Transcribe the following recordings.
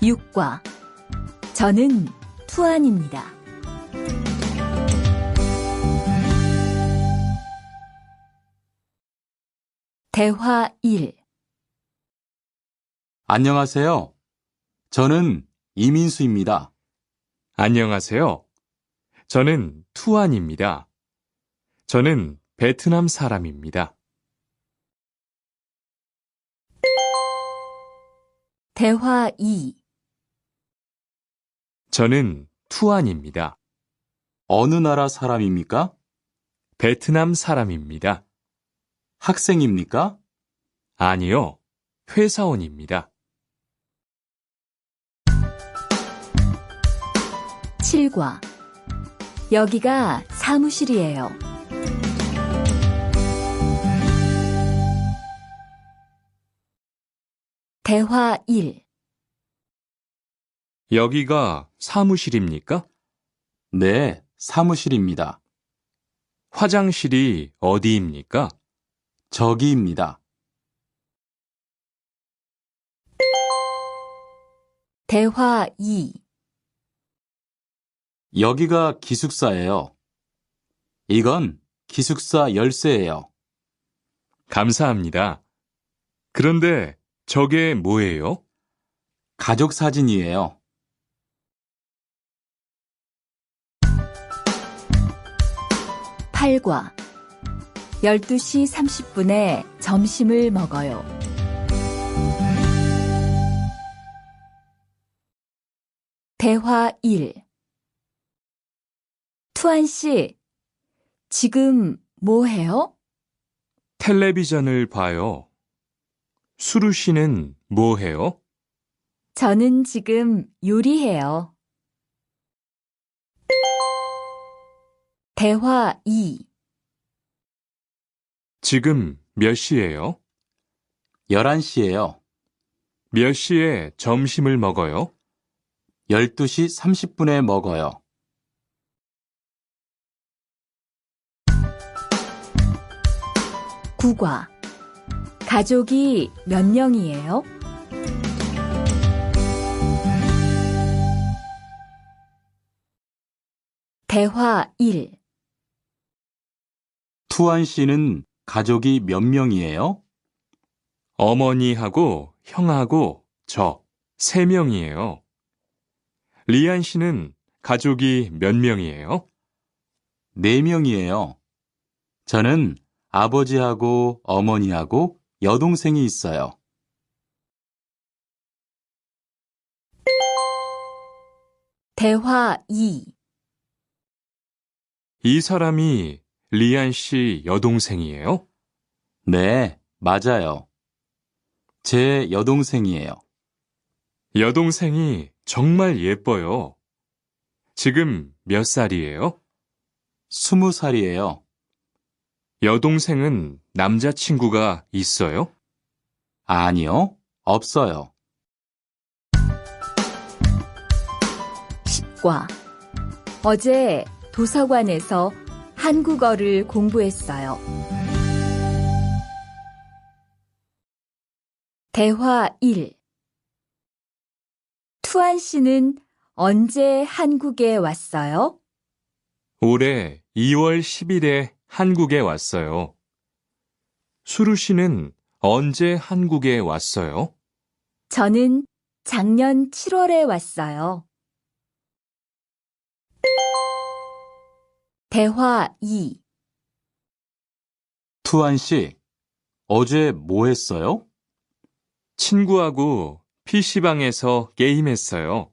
6과 저는 투안입니다. 대화 1. 안녕하세요. 저는 이민수입니다. 안녕하세요. 저는 투안입니다. 저는 베트남 사람입니다. 대화 2. 저는 투안입니다. 어느 나라 사람입니까? 베트남 사람입니다. 학생입니까? 아니요, 회사원입니다. 7과 여기가 사무실이에요. 대화 1. 여기가 사무실입니까? 네, 사무실입니다. 화장실이 어디입니까? 저기입니다. 대화 2. 여기가 기숙사예요. 이건 기숙사 열쇠예요. 감사합니다. 그런데 저게 뭐예요? 가족 사진이에요. 8과 12시 30분에 점심을 먹어요. 대화 1. 투안 씨, 지금 뭐 해요? 텔레비전을 봐요. 수루 씨는 뭐 해요? 저는 지금 요리해요. 대화 2. 지금 몇 시예요? 11시예요. 몇 시에 점심을 먹어요? 12시 30분에 먹어요. 9과 가족이 몇 명이에요? 대화 1. 투안 씨는 가족이 몇 명이에요? 어머니하고 형하고 저 3명이에요. 리안 씨는 가족이 몇 명이에요? 4명이에요. 저는 아버지하고 어머니하고 여동생이 있어요. 대화 2. 이 사람이 리안 씨 여동생이에요? 네, 맞아요. 제 여동생이에요. 여동생이 정말 예뻐요. 지금 몇 살이에요? 20살이에요. 여동생은 남자친구가 있어요? 아니요, 없어요. 10과 어제 도서관에서 한국어를 공부했어요. 대화 1. 투안 씨는 언제 한국에 왔어요? 올해 2월 10일에 한국에 왔어요. 수루 씨는 언제 한국에 왔어요? 저는 작년 7월에 왔어요. 대화 2. 투안 씨, 어제 뭐 했어요? 친구하고 PC방에서 게임했어요.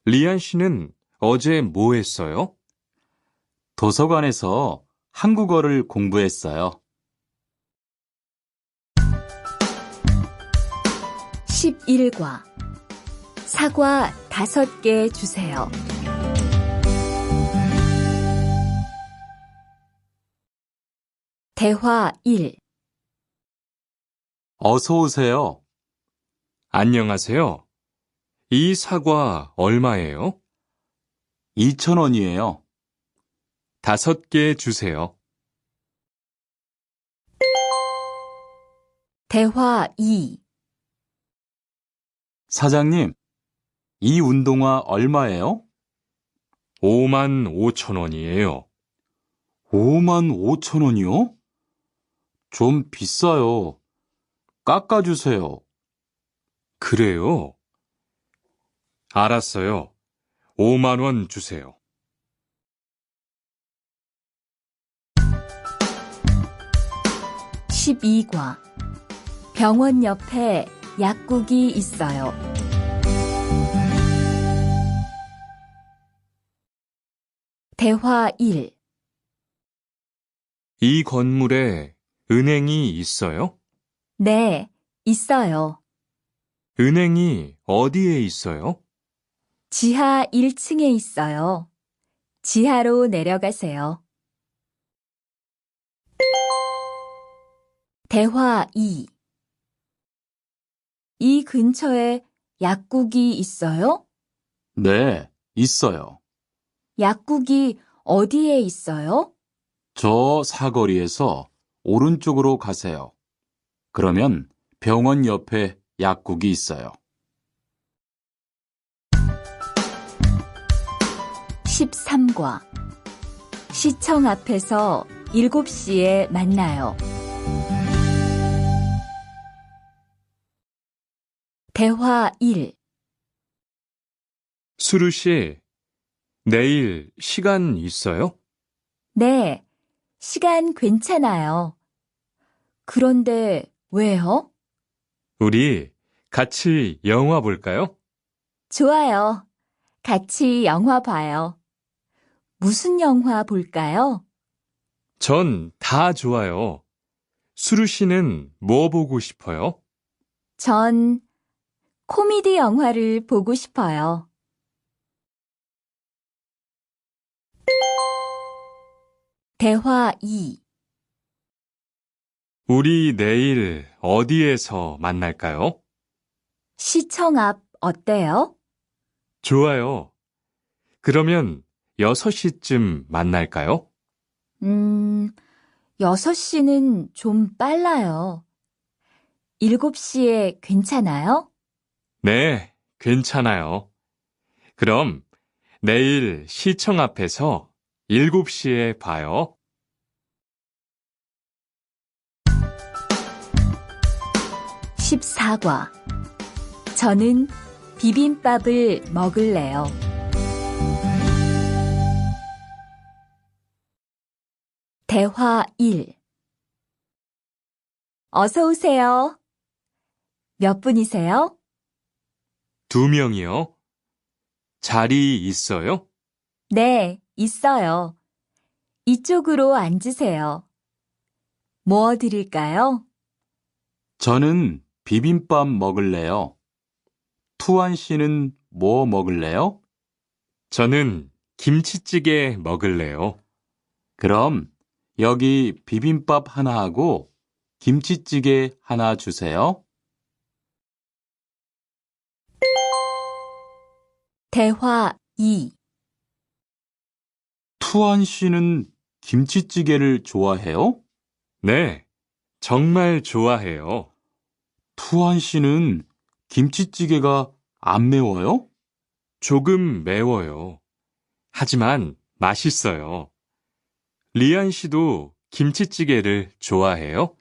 리안 씨는 어제 뭐 했어요? 도서관에서 한국어를 공부했어요. 11과 사과 5개 주세요. 대화 1. 어서 오세요. 안녕하세요. 이 사과 얼마예요? 2,000원이에요. 5개 주세요. 대화 2. 사장님, 이 운동화 얼마예요? 5만 5천 원이에요. 5만 5천 원이요? 좀 비싸요. 깎아주세요. 그래요? 알았어요. 5만 원 주세요. 12과 병원 옆에 약국이 있어요. 대화 1. 이 건물에 은행이 있어요? 네, 있어요. 은행이 어디에 있어요? 지하 1층에 있어요. 지하로 내려가세요. 대화 2. 이 근처에 약국이 있어요? 네, 있어요. 약국이 어디에 있어요? 저 사거리에서 오른쪽으로 가세요. 그러면 병원 옆에 약국이 있어요. 13과 시청 앞에서 7시에 만나요. 대화 1. 수루 씨, 내일 시간 있어요? 네, 시간 괜찮아요. 그런데 왜요? 우리 같이 영화 볼까요? 좋아요. 같이 영화 봐요. 무슨 영화 볼까요? 전 다 좋아요. 수루 씨는 뭐 보고 싶어요? 전 코미디 영화를 보고 싶어요. 대화 2. 우리 내일 어디에서 만날까요? 시청 앞 어때요? 좋아요. 그러면 6시쯤 만날까요? 6시는 좀 빨라요. 7시에 괜찮아요? 네, 괜찮아요. 그럼 내일 시청 앞에서 7시에 봐요. 14과 저는 비빔밥을 먹을래요. 대화 1. 어서 오세요. 몇 분이세요? 2명이요. 자리 있어요? 네, 있어요. 이쪽으로 앉으세요. 뭐 드릴까요? 저는 비빔밥 먹을래요. 투안 씨는 뭐 먹을래요? 저는 김치찌개 먹을래요. 그럼 여기 비빔밥 하나 하고 김치찌개 하나 주세요. 대화 2. 투안 씨는 김치찌개를 좋아해요? 네, 정말 좋아해요. 투안 씨는 김치찌개가 안 매워요? 조금 매워요. 하지만 맛있어요. 리안 씨도 김치찌개를 좋아해요?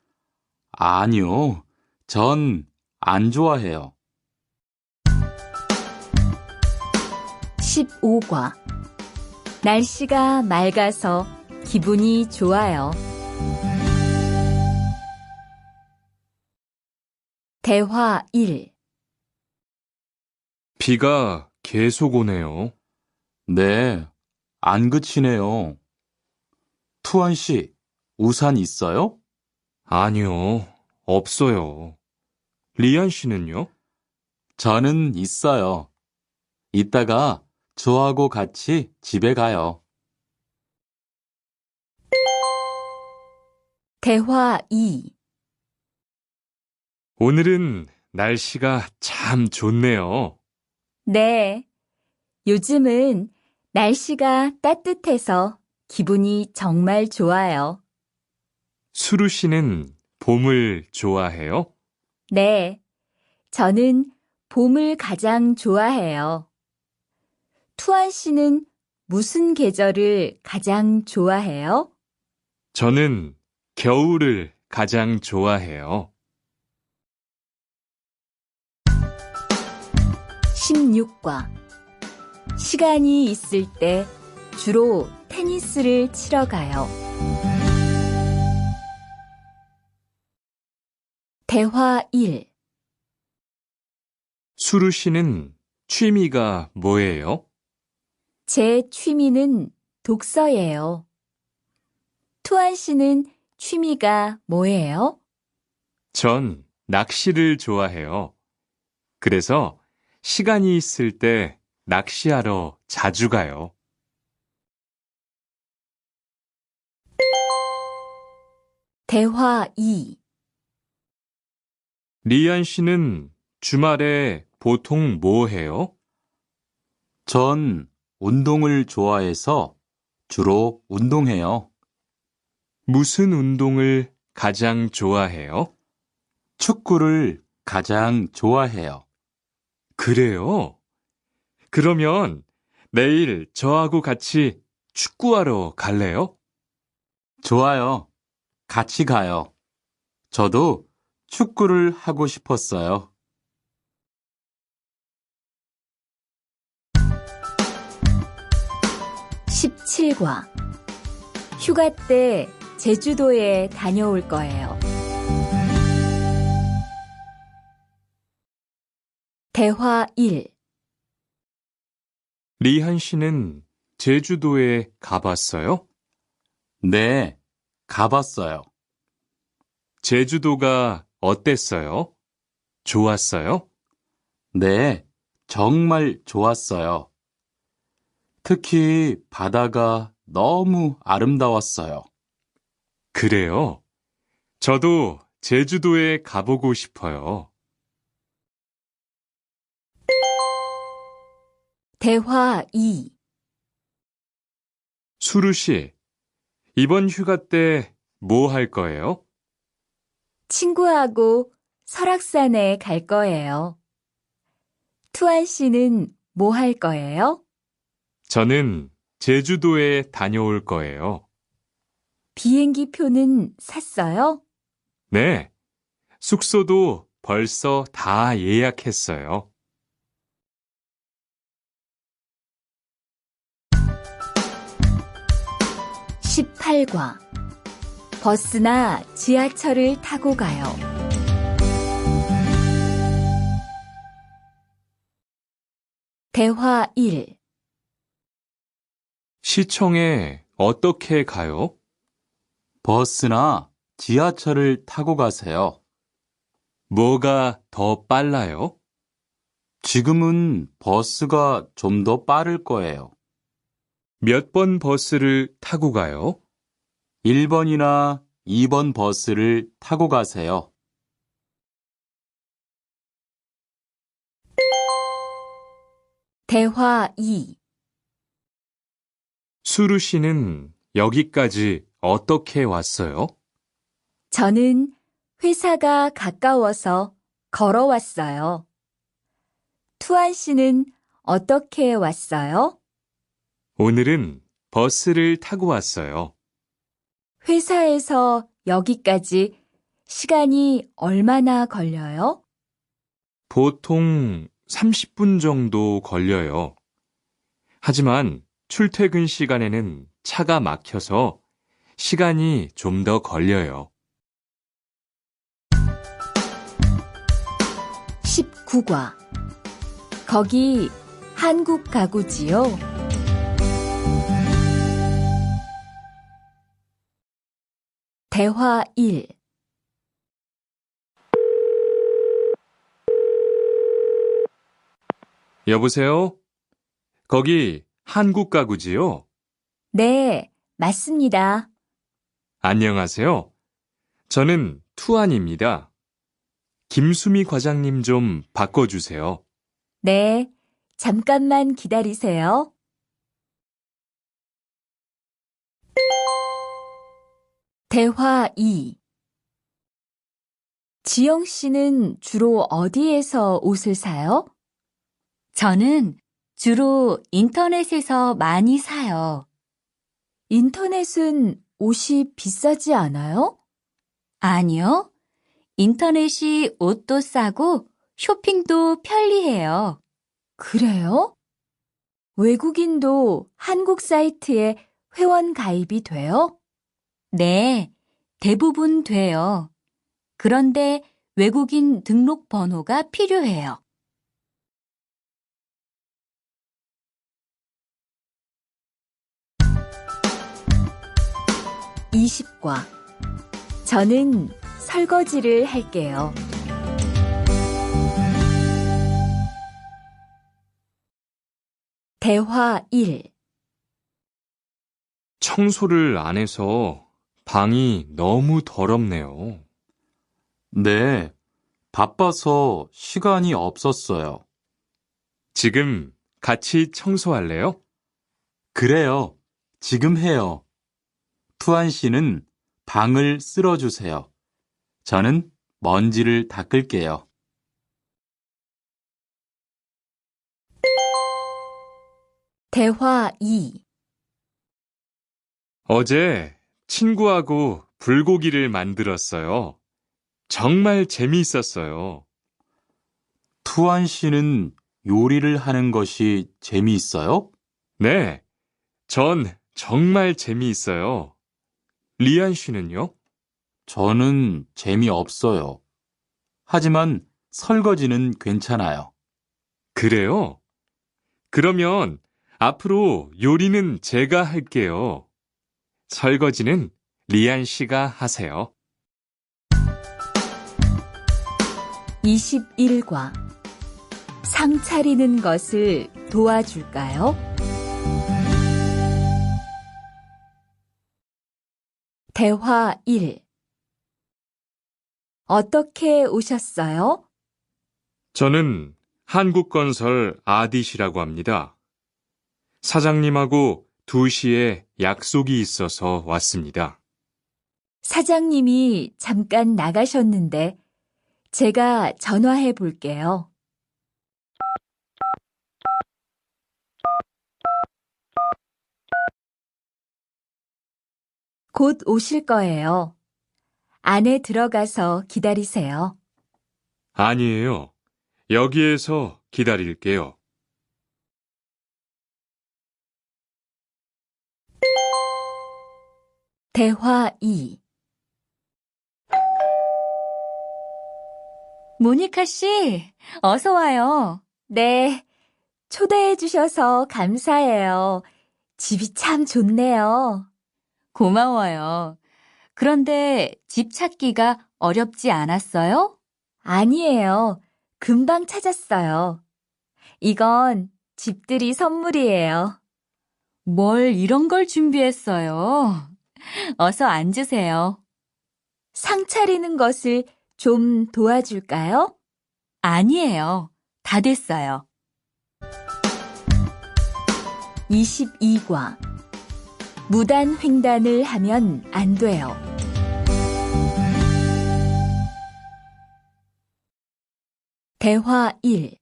아니요. 전 안 좋아해요. 15과 날씨가 맑아서 기분이 좋아요. 대화 1. 비가 계속 오네요. 네, 안 그치네요. 투안 씨, 우산 있어요? 아니요, 없어요. 리안 씨는요? 저는 있어요. 이따가 저하고 같이 집에 가요. 대화 2. 오늘은 날씨가 참 좋네요. 네, 요즘은 날씨가 따뜻해서 기분이 정말 좋아요. 수루 씨는 봄을 좋아해요? 네, 저는 봄을 가장 좋아해요. 투안 씨는 무슨 계절을 가장 좋아해요? 저는 겨울을 가장 좋아해요. 16과 시간이 있을 때 주로 테니스를 치러 가요. 대화 1. 수루 씨는 취미가 뭐예요? 제 취미는 독서예요. 투안 씨는 취미가 뭐예요? 전 낚시를 좋아해요. 그래서 시간이 있을 때 낚시하러 자주 가요. 대화 2. 리안 씨는 주말에 보통 뭐 해요? 전 운동을 좋아해서 주로 운동해요. 무슨 운동을 가장 좋아해요? 축구를 가장 좋아해요. 그래요? 그러면 내일 저하고 같이 축구하러 갈래요? 좋아요. 같이 가요. 저도 축구를 하고 싶었어요. 17과 휴가 때 제주도에 다녀올 거예요. 대화 1. 리한 씨는 제주도에 가봤어요? 네, 가봤어요. 제주도가 어땠어요? 좋았어요? 네, 정말 좋았어요. 특히 바다가 너무 아름다웠어요. 그래요? 저도 제주도에 가보고 싶어요. 대화 2. 수루 씨, 이번 휴가 때 뭐 할 거예요? 친구하고 설악산에 갈 거예요. 투안 씨는 뭐 할 거예요? 저는 제주도에 다녀올 거예요. 비행기 표는 샀어요? 네, 숙소도 벌써 다 예약했어요. 18과 버스나 지하철을 타고 가요. 대화 1. 시청에 어떻게 가요? 버스나 지하철을 타고 가세요. 뭐가 더 빨라요? 지금은 버스가 좀 더 빠를 거예요. 몇 번 버스를 타고 가요? 1번이나 2번 버스를 타고 가세요. 대화 2. 수루 씨는 여기까지 어떻게 왔어요? 저는 회사가 가까워서 걸어왔어요. 투안 씨는 어떻게 왔어요? 오늘은 버스를 타고 왔어요. 회사에서 여기까지 시간이 얼마나 걸려요? 보통 30분 정도 걸려요. 하지만 출퇴근 시간에는 차가 막혀서 시간이 좀 더 걸려요. 19과 거기 한국 가구지요? 대화 1. 여보세요? 거기 한국 가구지요? 네, 맞습니다. 안녕하세요. 저는 투안입니다. 김수미 과장님 좀 바꿔주세요. 네, 잠깐만 기다리세요. 대화 2. 지영 씨는 주로 어디에서 옷을 사요? 저는 주로 인터넷에서 많이 사요. 인터넷은 옷이 비싸지 않아요? 아니요. 인터넷이 옷도 싸고 쇼핑도 편리해요. 그래요? 외국인도 한국 사이트에 회원 가입이 돼요? 네, 대부분 돼요. 그런데 외국인 등록 번호가 필요해요. 20과 저는 설거지를 할게요. 대화 1. 청소를 안 해서 방이 너무 더럽네요. 네, 바빠서 시간이 없었어요. 지금 같이 청소할래요? 그래요. 지금 해요. 투안 씨는 방을 쓸어주세요. 저는 먼지를 닦을게요. 대화 2. 어제 친구하고 불고기를 만들었어요. 정말 재미있었어요. 투안 씨는 요리를 하는 것이 재미있어요? 네, 전 정말 재미있어요. 리안 씨는요? 저는 재미없어요. 하지만 설거지는 괜찮아요. 그래요? 그러면 앞으로 요리는 제가 할게요. 설거지는 리안 씨가 하세요. 21과 상 차리는 것을 도와줄까요? 대화 1. 어떻게 오셨어요? 저는 한국건설 아디시라고 합니다. 사장님하고 2시에 약속이 있어서 왔습니다. 사장님이 잠깐 나가셨는데 제가 전화해 볼게요. 곧 오실 거예요. 안에 들어가서 기다리세요. 아니에요. 여기에서 기다릴게요. 대화 2. 모니카 씨, 어서 와요. 네, 초대해 주셔서 감사해요. 집이 참 좋네요. 고마워요. 그런데 집 찾기가 어렵지 않았어요? 아니에요. 금방 찾았어요. 이건 집들이 선물이에요. 뭘 이런 걸 준비했어요? 어서 앉으세요. 상 차리는 것을 좀 도와줄까요? 아니에요. 다 됐어요. 22과 무단 횡단을 하면 안 돼요. 대화 1.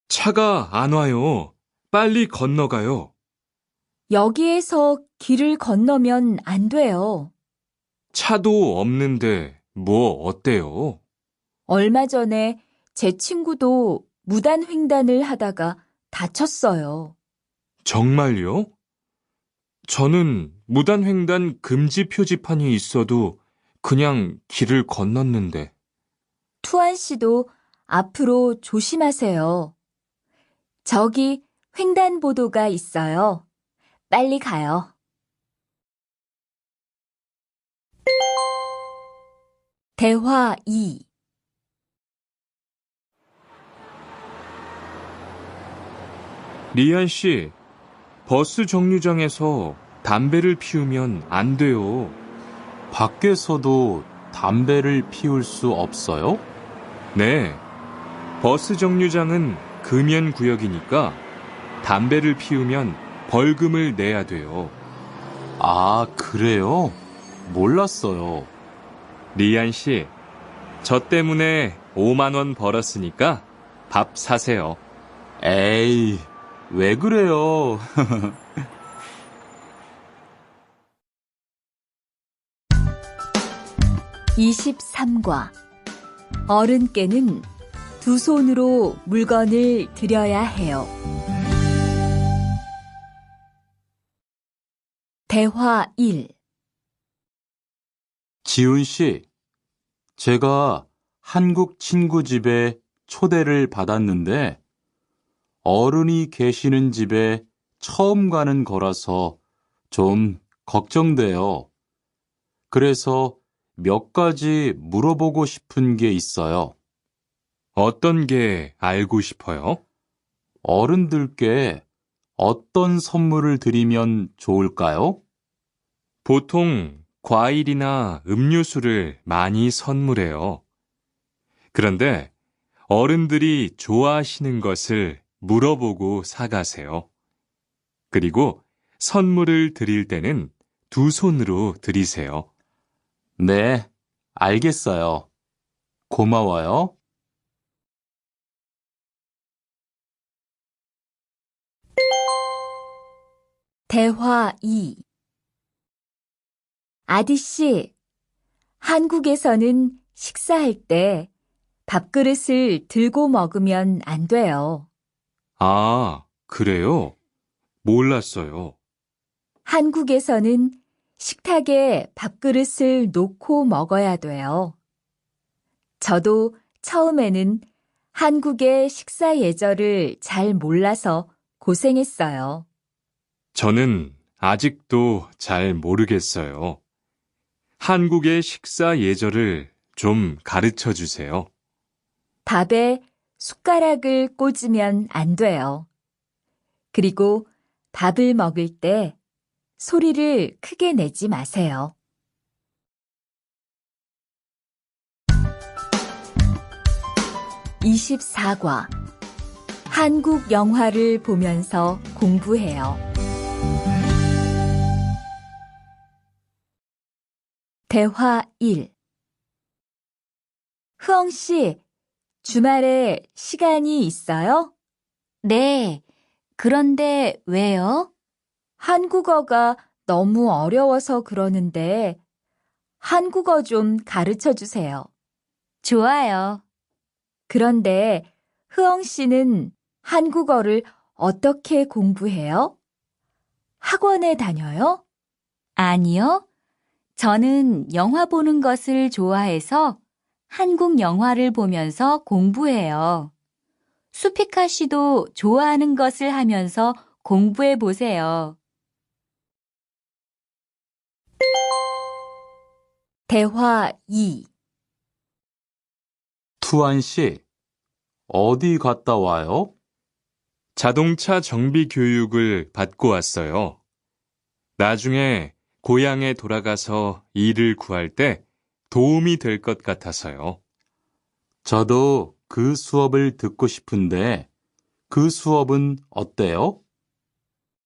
차가 안 와요. 빨리 건너가요. 여기에서 길을 건너면 안 돼요. 차도 없는데 뭐 어때요? 얼마 전에 제 친구도 무단 횡단을 하다가 다쳤어요. 정말요? 저는 무단횡단 금지 표지판이 있어도 그냥 길을 건넜는데. 투안 씨도 앞으로 조심하세요. 저기 횡단보도가 있어요. 빨리 가요. 대화 2. 리안 씨, 버스 정류장에서 담배를 피우면 안 돼요. 밖에서도 담배를 피울 수 없어요? 네, 버스 정류장은 금연 구역이니까 담배를 피우면 벌금을 내야 돼요. 아, 그래요? 몰랐어요. 리안 씨, 저 때문에 5만 원 벌었으니까 밥 사세요. 에이, 왜 그래요? 23과 어른께는 두 손으로 물건을 들여야 해요. 대화 1. 지훈 씨, 제가 한국 친구 집에 초대를 받았는데 어른이 계시는 집에 처음 가는 거라서 좀 걱정돼요. 그래서 몇 가지 물어보고 싶은 게 있어요. 어떤 게 알고 싶어요? 어른들께 어떤 선물을 드리면 좋을까요? 보통 과일이나 음료수를 많이 선물해요. 그런데 어른들이 좋아하시는 것을 물어보고 사가세요. 그리고 선물을 드릴 때는 두 손으로 드리세요. 네, 알겠어요. 고마워요. 대화 2. 아디씨, 한국에서는 식사할 때 밥그릇을 들고 먹으면 안 돼요. 아, 그래요? 몰랐어요. 한국에서는 식탁에 밥그릇을 놓고 먹어야 돼요. 저도 처음에는 한국의 식사 예절을 잘 몰라서 고생했어요. 저는 아직도 잘 모르겠어요. 한국의 식사 예절을 좀 가르쳐 주세요. 밥에 숟가락을 꽂으면 안 돼요. 그리고 밥을 먹을 때 소리를 크게 내지 마세요. 24과 한국 영화를 보면서 공부해요. 대화 1. 흐엉 씨, 주말에 시간이 있어요? 네. 그런데 왜요? 한국어가 너무 어려워서 그러는데 한국어 좀 가르쳐 주세요. 좋아요. 그런데 흐엉 씨는 한국어를 어떻게 공부해요? 학원에 다녀요? 아니요. 저는 영화 보는 것을 좋아해서 한국 영화를 보면서 공부해요. 수피카 씨도 좋아하는 것을 하면서 공부해 보세요. 대화 2. 투안 씨, 어디 갔다 와요? 자동차 정비 교육을 받고 왔어요. 나중에 고향에 돌아가서 일을 구할 때 도움이 될 것 같아서요. 저도 그 수업을 듣고 싶은데 그 수업은 어때요?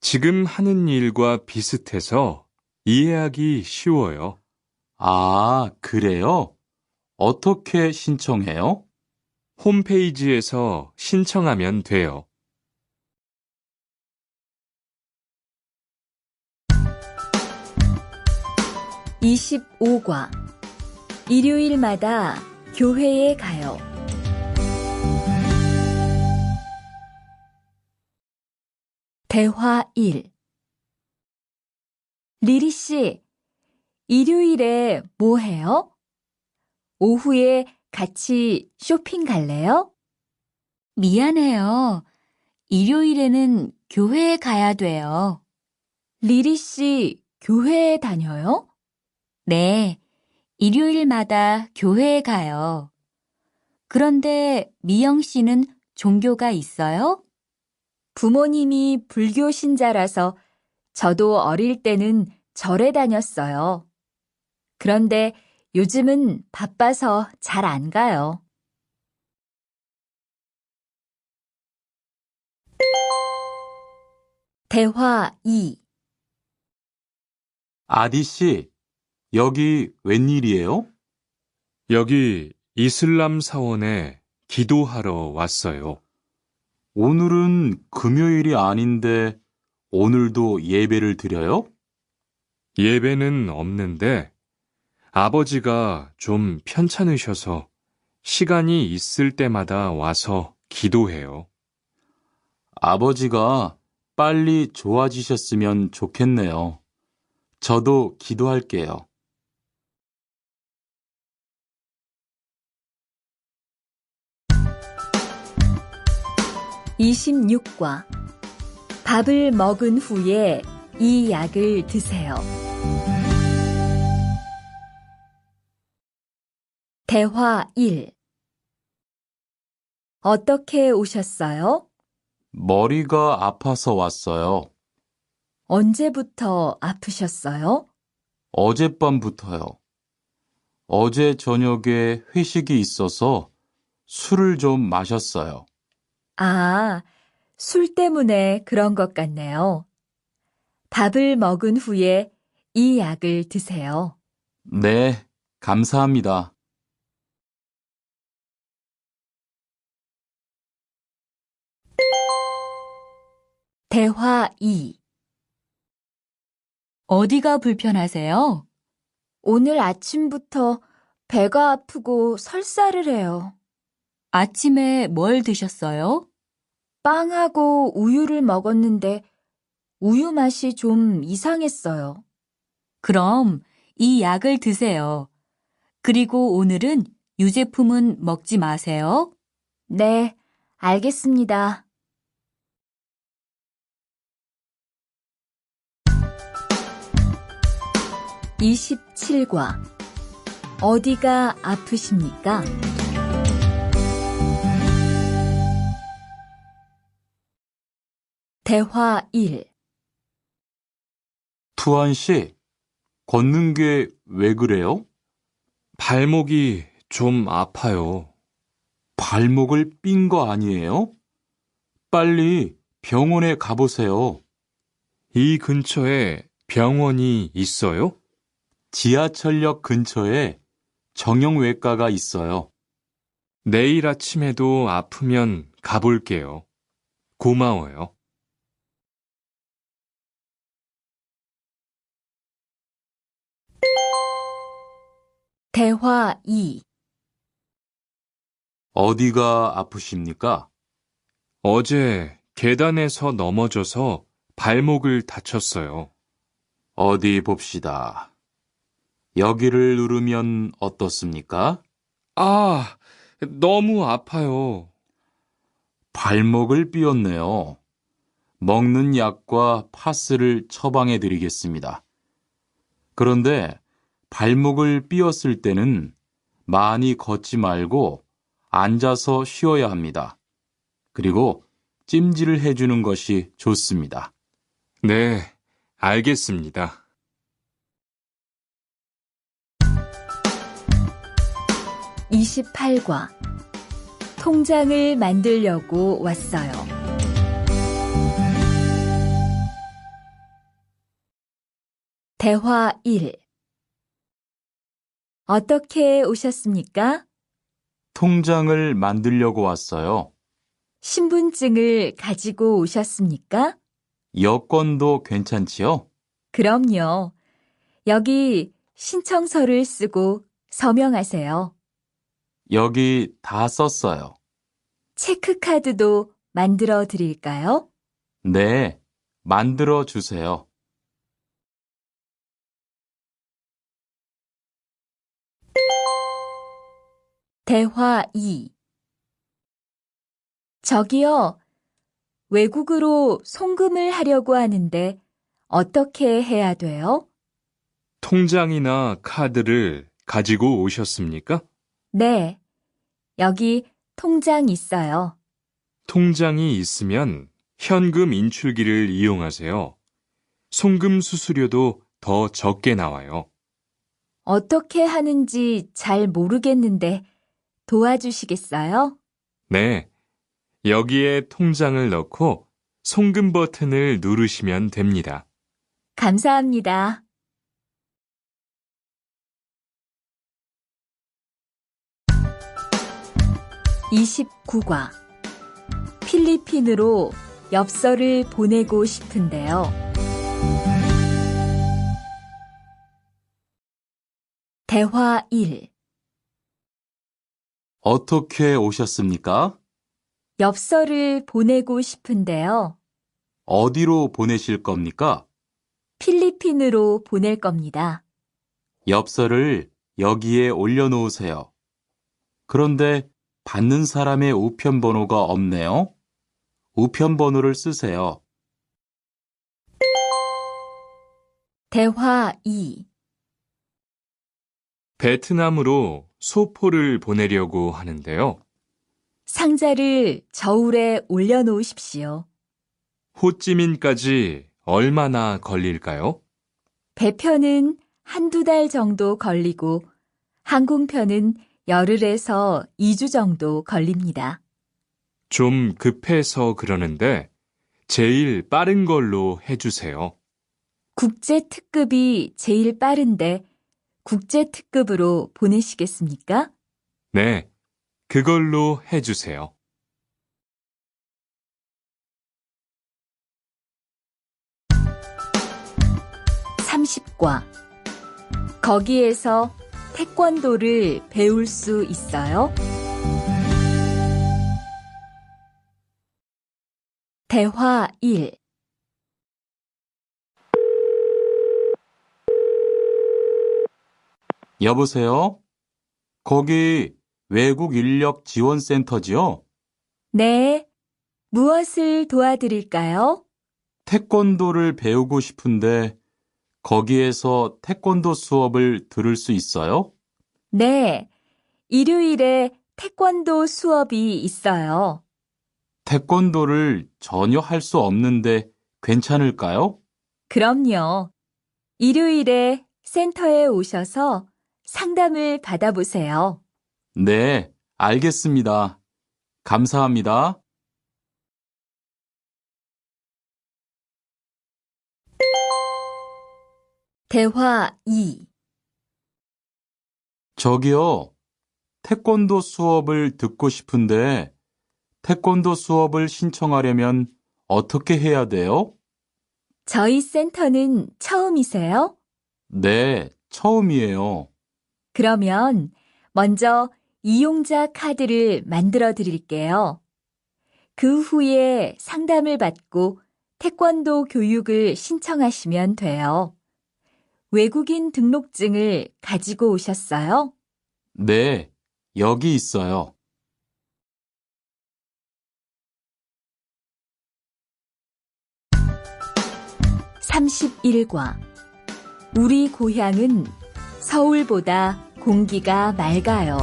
지금 하는 일과 비슷해서 이해하기 쉬워요. 아, 그래요? 어떻게 신청해요? 홈페이지에서 신청하면 돼요. 25과 일요일마다 교회에 가요. 대화 1. 리리 씨, 일요일에 뭐 해요? 오후에 같이 쇼핑 갈래요? 미안해요. 일요일에는 교회에 가야 돼요. 리리 씨, 교회에 다녀요? 네, 일요일마다 교회에 가요. 그런데 미영 씨는 종교가 있어요? 부모님이 불교 신자라서 저도 어릴 때는 절에 다녔어요. 그런데 요즘은 바빠서 잘 안 가요. 대화 2. 아디 씨, 여기 웬일이에요? 여기 이슬람 사원에 기도하러 왔어요. 오늘은 금요일이 아닌데 오늘도 예배를 드려요? 예배는 없는데 아버지가 좀 편찮으셔서 시간이 있을 때마다 와서 기도해요. 아버지가 빨리 좋아지셨으면 좋겠네요. 저도 기도할게요. 26과 밥을 먹은 후에 이 약을 드세요. 대화 1. 어떻게 오셨어요? 머리가 아파서 왔어요. 언제부터 아프셨어요? 어젯밤부터요. 어제 저녁에 회식이 있어서 술을 좀 마셨어요. 아, 술 때문에 그런 것 같네요. 밥을 먹은 후에 이 약을 드세요. 네, 감사합니다. 대화 2. 어디가 불편하세요? 오늘 아침부터 배가 아프고 설사를 해요. 아침에 뭘 드셨어요? 빵하고 우유를 먹었는데 우유 맛이 좀 이상했어요. 그럼 이 약을 드세요. 그리고 오늘은 유제품은 먹지 마세요. 네, 알겠습니다. 27과 어디가 아프십니까? 대화 1. 투안 씨, 걷는 게 왜 그래요? 발목이 좀 아파요. 발목을 삔 거 아니에요? 빨리 병원에 가보세요. 이 근처에 병원이 있어요? 지하철역 근처에 정형외과가 있어요. 내일 아침에도 아프면 가볼게요. 고마워요. 대화 2. 어디가 아프십니까? 어제 계단에서 넘어져서 발목을 다쳤어요. 어디 봅시다. 여기를 누르면 어떻습니까? 아, 너무 아파요. 발목을 삐었네요. 먹는 약과 파스를 처방해 드리겠습니다. 그런데 발목을 삐었을 때는 많이 걷지 말고 앉아서 쉬어야 합니다. 그리고 찜질을 해주는 것이 좋습니다. 네, 알겠습니다. 28과 통장을 만들려고 왔어요. 대화 1. 어떻게 오셨습니까? 통장을 만들려고 왔어요. 신분증을 가지고 오셨습니까? 여권도 괜찮지요? 그럼요. 여기 신청서를 쓰고 서명하세요. 여기 다 썼어요. 체크카드도 만들어 드릴까요? 네, 만들어 주세요. 대화 2. 저기요, 외국으로 송금을 하려고 하는데 어떻게 해야 돼요? 통장이나 카드를 가지고 오셨습니까? 네, 여기 통장 있어요. 통장이 있으면 현금 인출기를 이용하세요. 송금 수수료도 더 적게 나와요. 어떻게 하는지 잘 모르겠는데 도와주시겠어요? 네, 여기에 통장을 넣고 송금 버튼을 누르시면 됩니다. 감사합니다. 29과 필리핀으로 엽서를 보내고 싶은데요. 대화 1. 어떻게 오셨습니까? 엽서를 보내고 싶은데요. 어디로 보내실 겁니까? 필리핀으로 보낼 겁니다. 엽서를 여기에 올려놓으세요. 그런데 받는 사람의 우편 번호가 없네요. 우편 번호를 쓰세요. 대화 2. 베트남으로 소포를 보내려고 하는데요. 상자를 저울에 올려놓으십시오. 호찌민까지 얼마나 걸릴까요? 배편은 한두 달 정도 걸리고 항공편은 열흘에서 2주 정도 걸립니다. 좀 급해서 그러는데 제일 빠른 걸로 해주세요. 국제 특급이 제일 빠른데 국제 특급으로 보내시겠습니까? 네, 그걸로 해주세요. (30과) 거기에서 태권도를 배울 수 있어요? 대화 1. 여보세요? 거기 외국 인력 지원센터지요? 네. 무엇을 도와드릴까요? 태권도를 배우고 싶은데 거기에서 태권도 수업을 들을 수 있어요? 네. 일요일에 태권도 수업이 있어요. 태권도를 전혀 할 수 없는데 괜찮을까요? 그럼요. 일요일에 센터에 오셔서 상담을 받아보세요. 네, 알겠습니다. 감사합니다. 대화 2. 저기요, 태권도 수업을 듣고 싶은데 태권도 수업을 신청하려면 어떻게 해야 돼요? 저희 센터는 처음이세요? 네, 처음이에요. 그러면 먼저 이용자 카드를 만들어 드릴게요. 그 후에 상담을 받고 태권도 교육을 신청하시면 돼요. 외국인 등록증을 가지고 오셨어요? 네, 여기 있어요. (31과) 우리 고향은 서울보다 공기가 맑아요.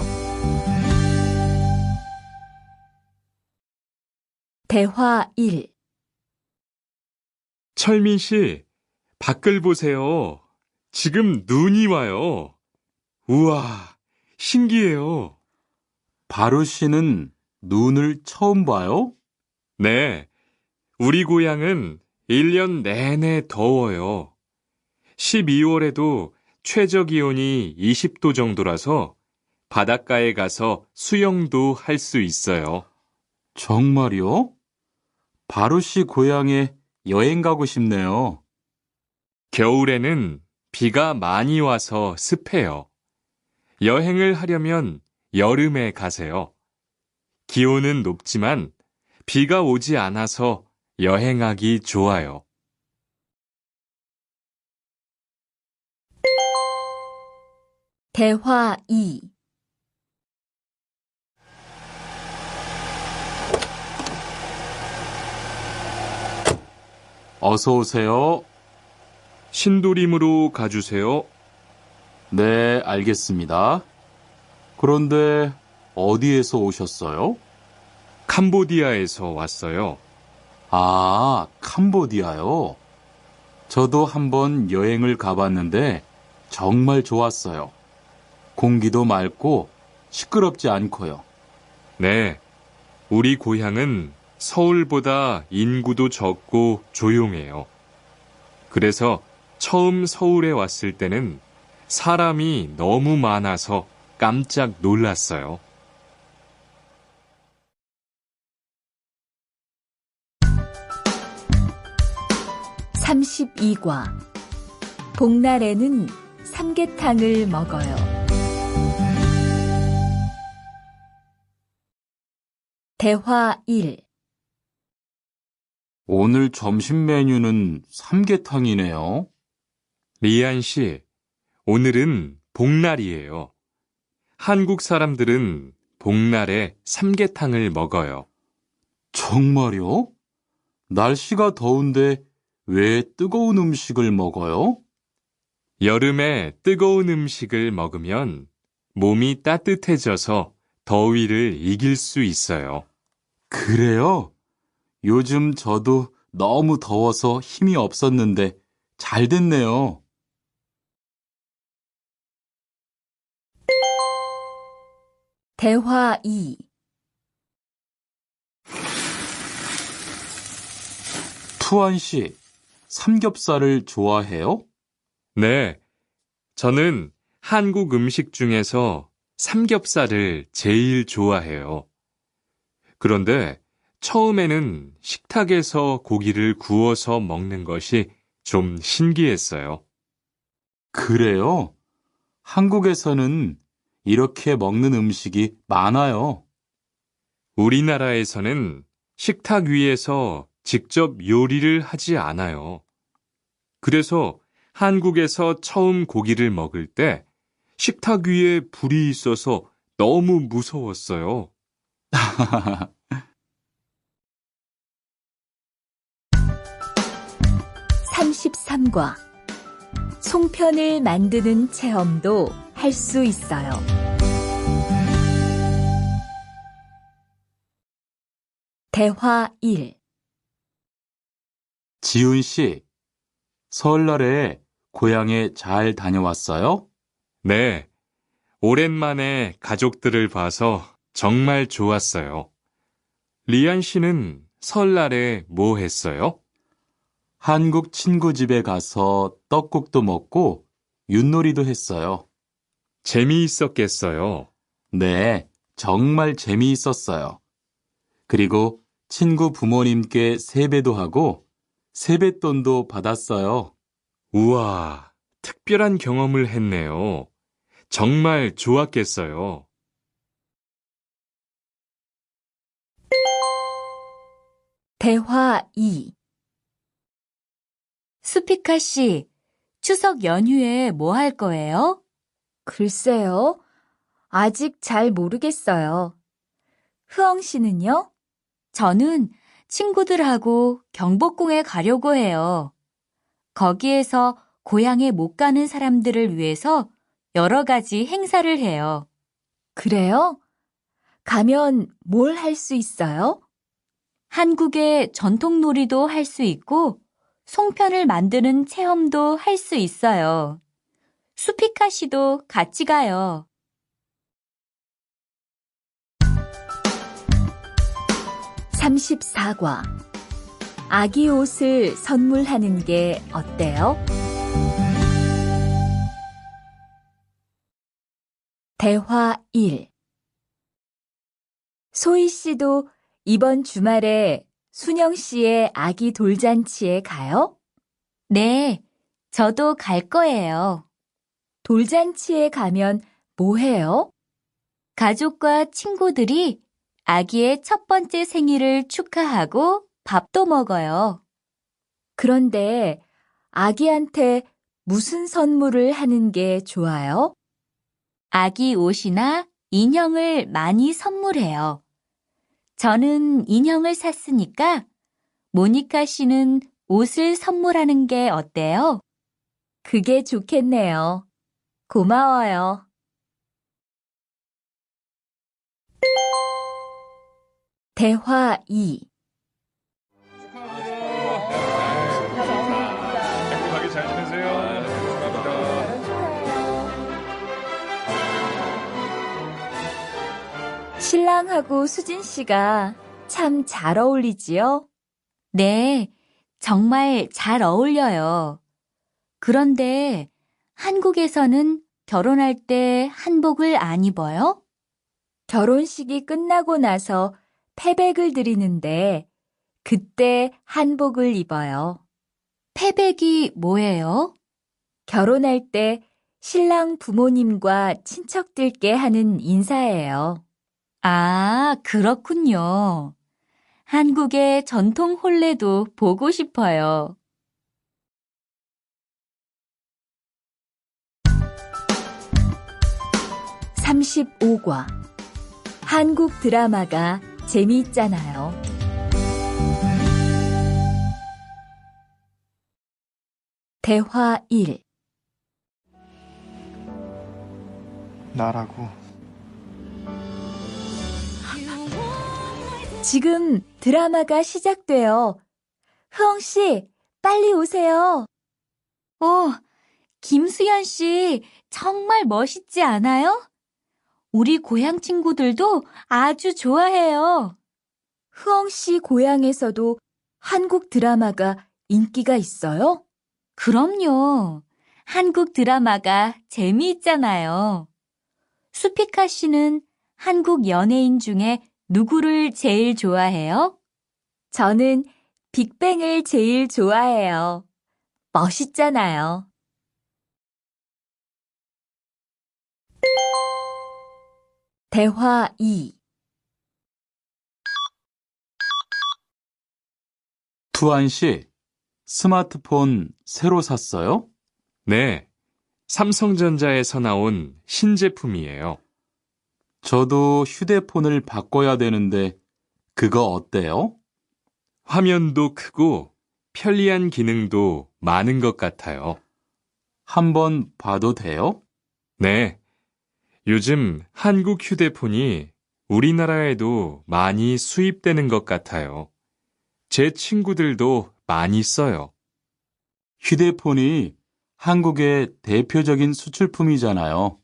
대화 1. 철민 씨, 밖을 보세요. 지금 눈이 와요. 우와, 신기해요. 바루 씨는 눈을 처음 봐요? 네, 우리 고향은 1년 내내 더워요. 12월에도 최저 기온이 20도 정도라서 바닷가에 가서 수영도 할 수 있어요. 정말요? 바루 씨 고향에 여행 가고 싶네요. 겨울에는 비가 많이 와서 습해요. 여행을 하려면 여름에 가세요. 기온은 높지만 비가 오지 않아서 여행하기 좋아요. 대화 2. 어서 오세요. 신도림으로 가주세요. 네, 알겠습니다. 그런데 어디에서 오셨어요? 캄보디아에서 왔어요. 아, 캄보디아요. 저도 한번 여행을 가봤는데 정말 좋았어요. 공기도 맑고 시끄럽지 않고요. 네, 우리 고향은 서울보다 인구도 적고 조용해요. 그래서 처음 서울에 왔을 때는 사람이 너무 많아서 깜짝 놀랐어요. 32과 복날에는 삼계탕을 먹어요. 대화 1. 오늘 점심 메뉴는 삼계탕이네요. 리안 씨, 오늘은 복날이에요. 한국 사람들은 복날에 삼계탕을 먹어요. 정말요? 날씨가 더운데 왜 뜨거운 음식을 먹어요? 여름에 뜨거운 음식을 먹으면 몸이 따뜻해져서 더위를 이길 수 있어요. 그래요? 요즘 저도 너무 더워서 힘이 없었는데 잘 됐네요. 대화 2. 투안 씨, 삼겹살을 좋아해요? 네, 저는 한국 음식 중에서 삼겹살을 제일 좋아해요. 그런데 처음에는 식탁에서 고기를 구워서 먹는 것이 좀 신기했어요. 그래요? 한국에서는 이렇게 먹는 음식이 많아요. 우리나라에서는 식탁 위에서 직접 요리를 하지 않아요. 그래서 한국에서 처음 고기를 먹을 때 식탁 위에 불이 있어서 너무 무서웠어요. 33과 송편을 만드는 체험도 할 수 있어요. 대화 1. 지훈 씨, 설날에 고향에 잘 다녀왔어요? 네, 오랜만에 가족들을 봐서 정말 좋았어요. 리안 씨는 설날에 뭐 했어요? 한국 친구 집에 가서 떡국도 먹고 윷놀이도 했어요. 재미있었겠어요. 네, 정말 재미있었어요. 그리고 친구 부모님께 세배도 하고 세뱃돈도 받았어요. 우와, 특별한 경험을 했네요. 정말 좋았겠어요. 대화 2. 수피카 씨, 추석 연휴에 뭐 할 거예요? 글쎄요. 아직 잘 모르겠어요. 흐엉 씨는요? 저는 친구들하고 경복궁에 가려고 해요. 거기에서 고향에 못 가는 사람들을 위해서 여러 가지 행사를 해요. 그래요? 가면 뭘 할 수 있어요? 한국의 전통 놀이도 할 수 있고 송편을 만드는 체험도 할 수 있어요. 수피카 씨도 같이 가요. 34과 아기 옷을 선물하는 게 어때요? 대화 1. 소희 씨도 이번 주말에 순영 씨의 아기 돌잔치에 가요? 네, 저도 갈 거예요. 돌잔치에 가면 뭐 해요? 가족과 친구들이 아기의 첫 번째 생일을 축하하고 밥도 먹어요. 그런데 아기한테 무슨 선물을 하는 게 좋아요? 아기 옷이나 인형을 많이 선물해요. 저는 인형을 샀으니까 모니카 씨는 옷을 선물하는 게 어때요? 그게 좋겠네요. 고마워요. 대화 2. 행복하게 잘 지내세요. 신랑하고 수진 씨가 참 잘 어울리지요? 네, 정말 잘 어울려요. 그런데 한국에서는 결혼할 때 한복을 안 입어요? 결혼식이 끝나고 나서 패백을 드리는데 그때 한복을 입어요. 패백이 뭐예요? 결혼할 때 신랑 부모님과 친척들께 하는 인사예요. 아, 그렇군요. 한국의 전통 혼례도 보고 싶어요. 35과. 한국 드라마가 재미있잖아요. 대화 1. 나라고. 지금 드라마가 시작돼요. 흐엉 씨, 빨리 오세요. 김수현 씨, 정말 멋있지 않아요? 우리 고향 친구들도 아주 좋아해요. 흐엉 씨 고향에서도 한국 드라마가 인기가 있어요? 그럼요. 한국 드라마가 재미있잖아요. 수피카 씨는 한국 연예인 중에 누구를 제일 좋아해요? 저는 빅뱅을 제일 좋아해요. 멋있잖아요. 대화 2. 투안 씨, 스마트폰 새로 샀어요? 네, 삼성전자에서 나온 신제품이에요. 저도 휴대폰을 바꿔야 되는데 그거 어때요? 화면도 크고 편리한 기능도 많은 것 같아요. 한번 봐도 돼요? 네, 요즘 한국 휴대폰이 우리나라에도 많이 수입되는 것 같아요. 제 친구들도 많이 써요. 휴대폰이 한국의 대표적인 수출품이잖아요.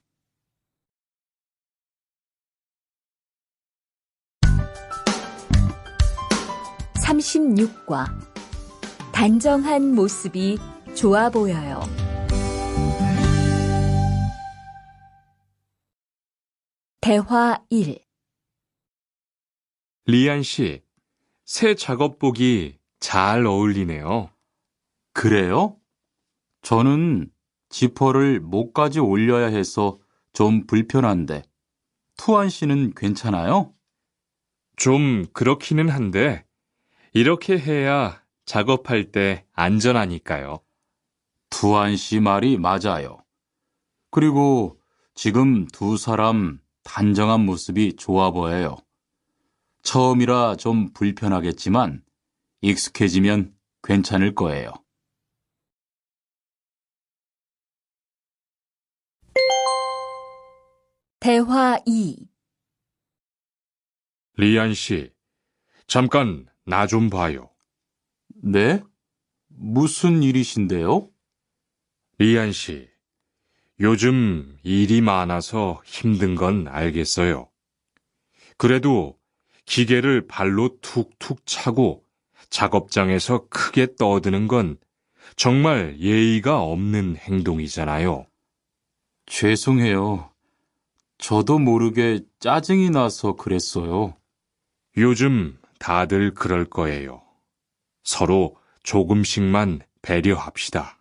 36과. 단정한 모습이 좋아 보여요. 대화 1. 리안 씨, 새 작업복이 잘 어울리네요. 그래요? 저는 지퍼를 목까지 올려야 해서 좀 불편한데, 투안 씨는 괜찮아요? 좀 그렇기는 한데, 이렇게 해야 작업할 때 안전하니까요. 투안 씨 말이 맞아요. 그리고 지금 두 사람 단정한 모습이 좋아 보여요. 처음이라 좀 불편하겠지만 익숙해지면 괜찮을 거예요. 대화 2. 리안 씨, 잠깐 나 좀 봐요. 네? 무슨 일이신데요? 리안 씨, 요즘 일이 많아서 힘든 건 알겠어요. 그래도 기계를 발로 툭툭 차고 작업장에서 크게 떠드는 건 정말 예의가 없는 행동이잖아요. 죄송해요. 저도 모르게 짜증이 나서 그랬어요. 요즘 다들 그럴 거예요. 서로 조금씩만 배려합시다.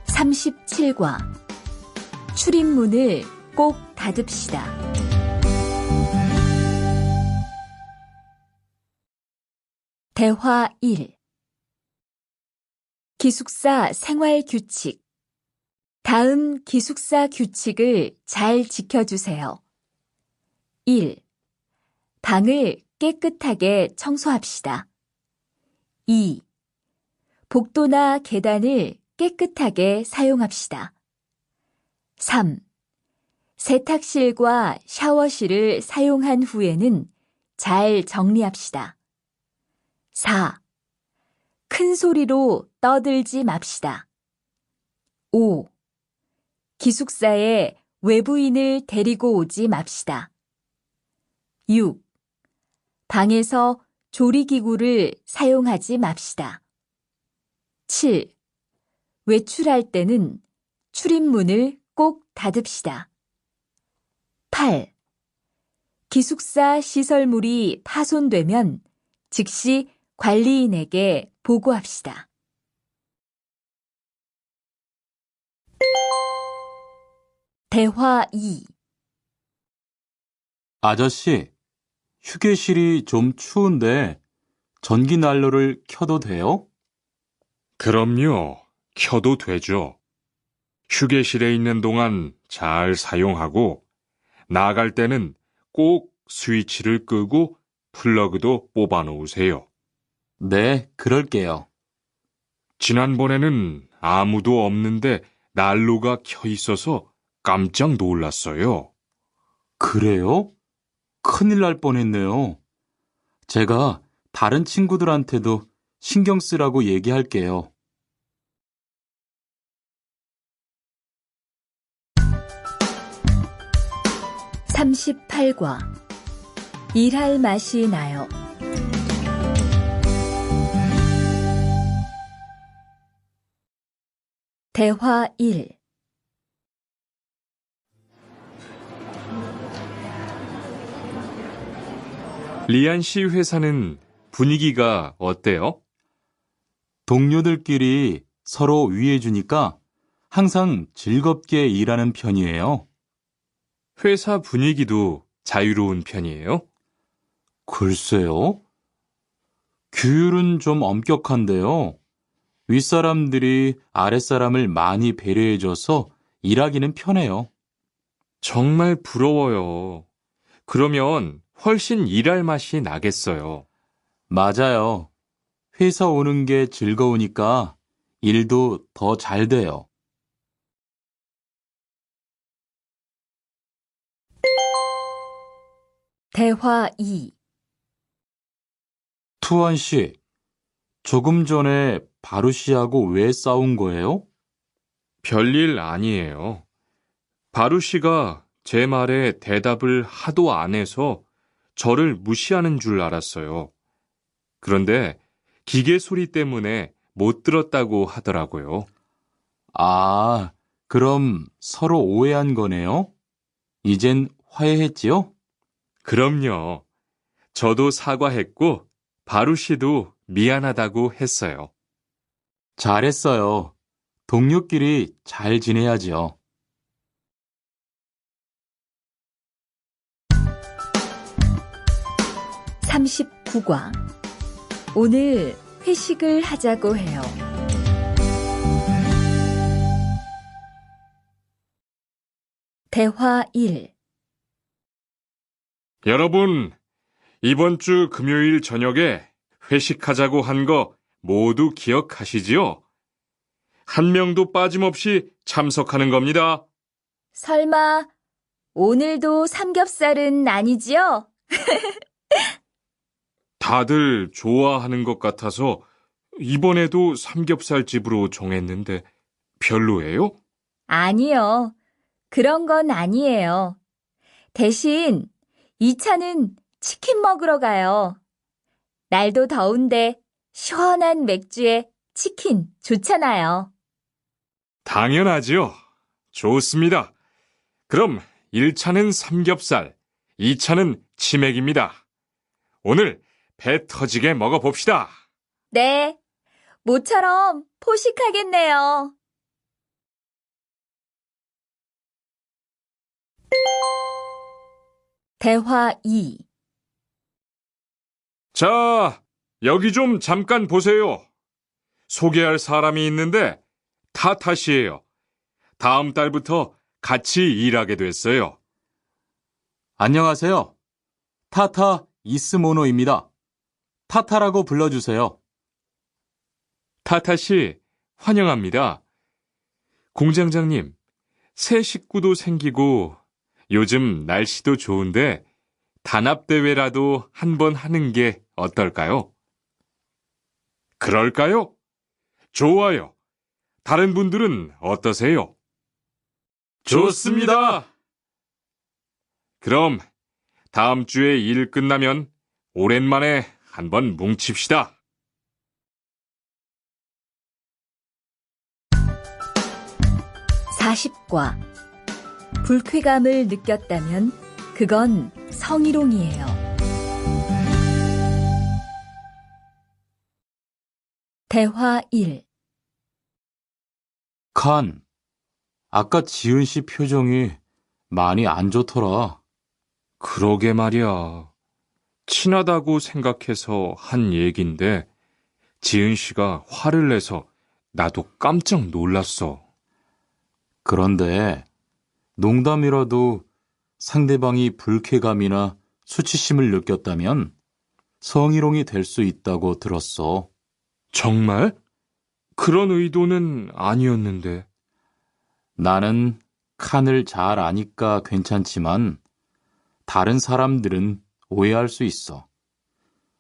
37과. 출입문을 꼭 닫읍시다. 대화 1. 기숙사 생활 규칙. 다음 기숙사 규칙을 잘 지켜주세요. 1. 방을 깨끗하게 청소합시다. 2. 복도나 계단을 깨끗하게 사용합시다. 3. 세탁실과 샤워실을 사용한 후에는 잘 정리합시다. 4. 큰 소리로 떠들지 맙시다. 5. 기숙사에 외부인을 데리고 오지 맙시다. 6. 방에서 조리기구를 사용하지 맙시다. 7. 외출할 때는 출입문을 꼭 닫읍시다. 8. 기숙사 시설물이 파손되면 즉시 관리인에게 보고합시다. 대화 2. 아저씨, 휴게실이 좀 추운데 전기 난로를 켜도 돼요? 그럼요. 켜도 되죠. 휴게실에 있는 동안 잘 사용하고 나갈 때는 꼭 스위치를 끄고 플러그도 뽑아 놓으세요. 네, 그럴게요. 지난번에는 아무도 없는데 난로가 켜 있어서 깜짝 놀랐어요. 그래요? 큰일 날 뻔했네요. 제가 다른 친구들한테도 신경 쓰라고 얘기할게요. (38과) 일할 맛이 나요. 대화 1. 리안 씨 회사는 분위기가 어때요? 동료들끼리 서로 위해주니까 항상 즐겁게 일하는 편이에요. 회사 분위기도 자유로운 편이에요? 글쎄요. 규율은 좀 엄격한데요. 윗사람들이 아랫사람을 많이 배려해줘서 일하기는 편해요. 정말 부러워요. 그러면 훨씬 일할 맛이 나겠어요. 맞아요. 회사 오는 게 즐거우니까 일도 더 잘 돼요. 대화 2. 투원 씨, 조금 전에 바루 씨하고 왜 싸운 거예요? 별일 아니에요. 바루 씨가 제 말에 대답을 하도 안 해서 저를 무시하는 줄 알았어요. 그런데 기계 소리 때문에 못 들었다고 하더라고요. 아, 그럼 서로 오해한 거네요? 이젠 화해했지요? 그럼요. 저도 사과했고 바루 씨도 미안하다고 했어요. 잘했어요. 동료끼리 잘 지내야지요. (39과) 오늘 회식을 하자고 해요. 대화 1. 여러분, 이번 주 금요일 저녁에 회식하자고 한 거 모두 기억하시지요? 한 명도 빠짐없이 참석하는 겁니다. 설마 오늘도 삼겹살은 아니지요? 다들 좋아하는 것 같아서 이번에도 삼겹살 집으로 정했는데 별로예요? 아니요. 그런 건 아니에요. 대신 2차는 치킨 먹으러 가요. 날도 더운데 시원한 맥주에 치킨 좋잖아요. 당연하지요. 좋습니다. 그럼 1차는 삼겹살, 2차는 치맥입니다. 오늘 배 터지게 먹어봅시다. 네, 모처럼 포식하겠네요. 대화 2. 자, 여기 좀 잠깐 보세요. 소개할 사람이 있는데 타타 씨예요. 다음 달부터 같이 일하게 됐어요. 안녕하세요. 타타 이스모노입니다. 타타라고 불러주세요. 타타 씨, 환영합니다. 공장장님, 새 식구도 생기고 요즘 날씨도 좋은데 단합대회라도 한번 하는 게 어떨까요? 그럴까요? 좋아요. 다른 분들은 어떠세요? 좋습니다. 그럼 다음 주에 일 끝나면 오랜만에 한번 뭉칩시다. (40과) 불쾌감을 느꼈다면 그건 성희롱이에요. 대화 1. 칸, 아까 지은 씨 표정이 많이 안 좋더라. 그러게 말이야. 친하다고 생각해서 한 얘긴데 지은 씨가 화를 내서 나도 깜짝 놀랐어. 그런데 농담이라도 상대방이 불쾌감이나 수치심을 느꼈다면 성희롱이 될 수 있다고 들었어. 정말? 그런 의도는 아니었는데. 나는 칸을 잘 아니까 괜찮지만 다른 사람들은 오해할 수 있어.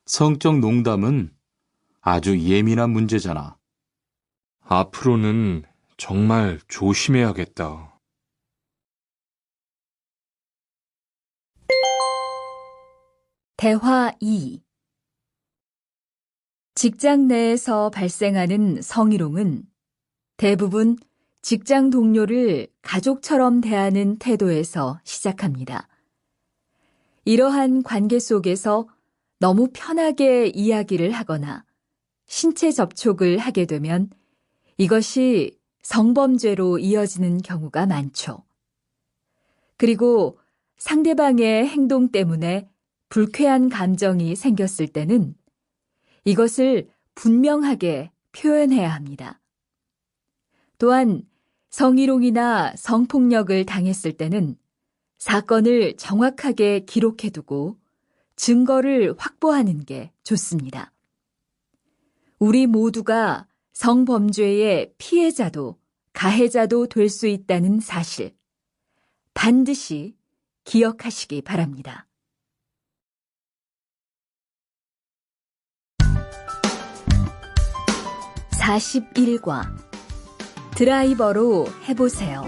성적 농담은 아주 예민한 문제잖아. 앞으로는 정말 조심해야겠다. 대화 2. 직장 내에서 발생하는 성희롱은 대부분 직장 동료를 가족처럼 대하는 태도에서 시작합니다. 이러한 관계 속에서 너무 편하게 이야기를 하거나 신체 접촉을 하게 되면 이것이 성범죄로 이어지는 경우가 많죠. 그리고 상대방의 행동 때문에 불쾌한 감정이 생겼을 때는 이것을 분명하게 표현해야 합니다. 또한 성희롱이나 성폭력을 당했을 때는 사건을 정확하게 기록해두고 증거를 확보하는 게 좋습니다. 우리 모두가 성범죄의 피해자도 가해자도 될 수 있다는 사실, 반드시 기억하시기 바랍니다. (41과) 드라이버로 해보세요.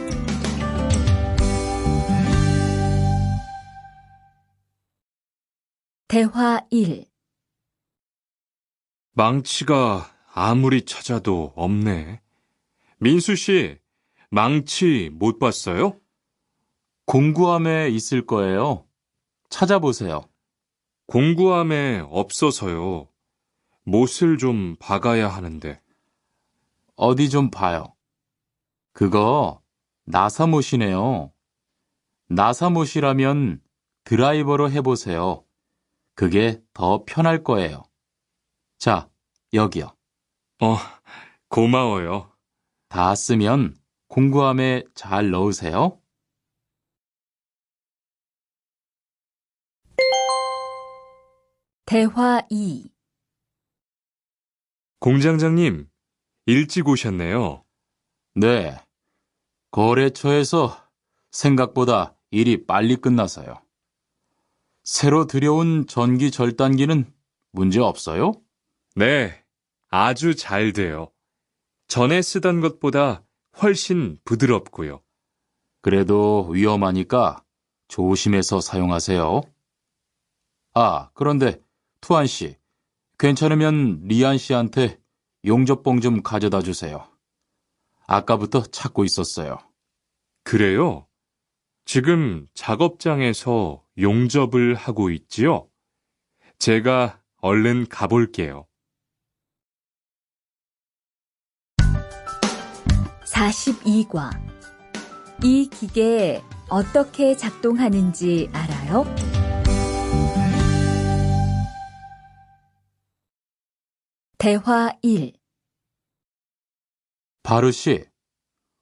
대화 1. 망치가 아무리 찾아도 없네. 민수 씨, 망치 못 봤어요? 공구함에 있을 거예요. 찾아보세요. 공구함에 없어서요. 못을 좀 박아야 하는데. 어디 좀 봐요. 그거 나사못이네요. 나사못이라면 드라이버로 해보세요. 그게 더 편할 거예요. 자, 여기요. 고마워요. 다 쓰면 공구함에 잘 넣으세요. 대화 2. 공장장님, 일찍 오셨네요. 네. 거래처에서 생각보다 일이 빨리 끝나서요. 새로 들여온 전기 절단기는 문제 없어요? 네, 아주 잘 돼요. 전에 쓰던 것보다 훨씬 부드럽고요. 그래도 위험하니까 조심해서 사용하세요. 아, 그런데 투안 씨, 괜찮으면 리안 씨한테 용접봉 좀 가져다 주세요. 아까부터 찾고 있었어요. 그래요? 지금 작업장에서 용접을 하고 있지요? 제가 얼른 가볼게요. 42과. 이 기계 어떻게 작동하는지 알아요? 대화 1. 바르 씨,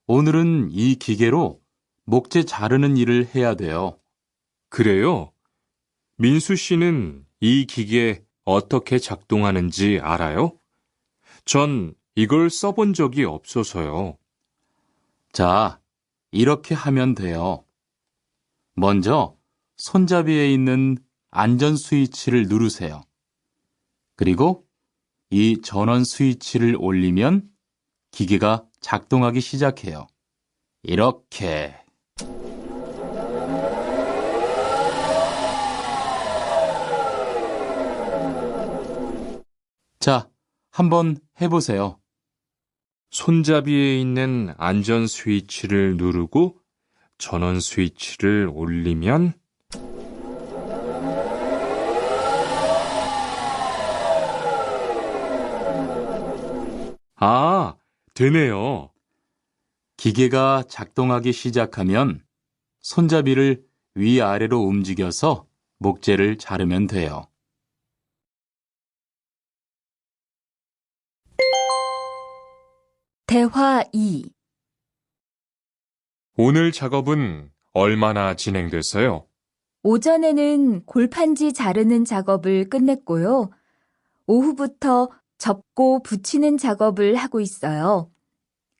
오늘은 이 기계로 목재 자르는 일을 해야 돼요. 그래요? 민수 씨는 이 기계 어떻게 작동하는지 알아요? 전 이걸 써본 적이 없어서요. 자, 이렇게 하면 돼요. 먼저 손잡이에 있는 안전 스위치를 누르세요. 그리고 이 전원 스위치를 올리면 기계가 작동하기 시작해요. 이렇게. 자, 한번 해보세요. 손잡이에 있는 안전 스위치를 누르고 전원 스위치를 올리면 아, 되네요. 기계가 작동하기 시작하면 손잡이를 위아래로 움직여서 목재를 자르면 돼요. 대화 2. 오늘 작업은 얼마나 진행됐어요? 오전에는 골판지 자르는 작업을 끝냈고요. 오후부터 접고 붙이는 작업을 하고 있어요.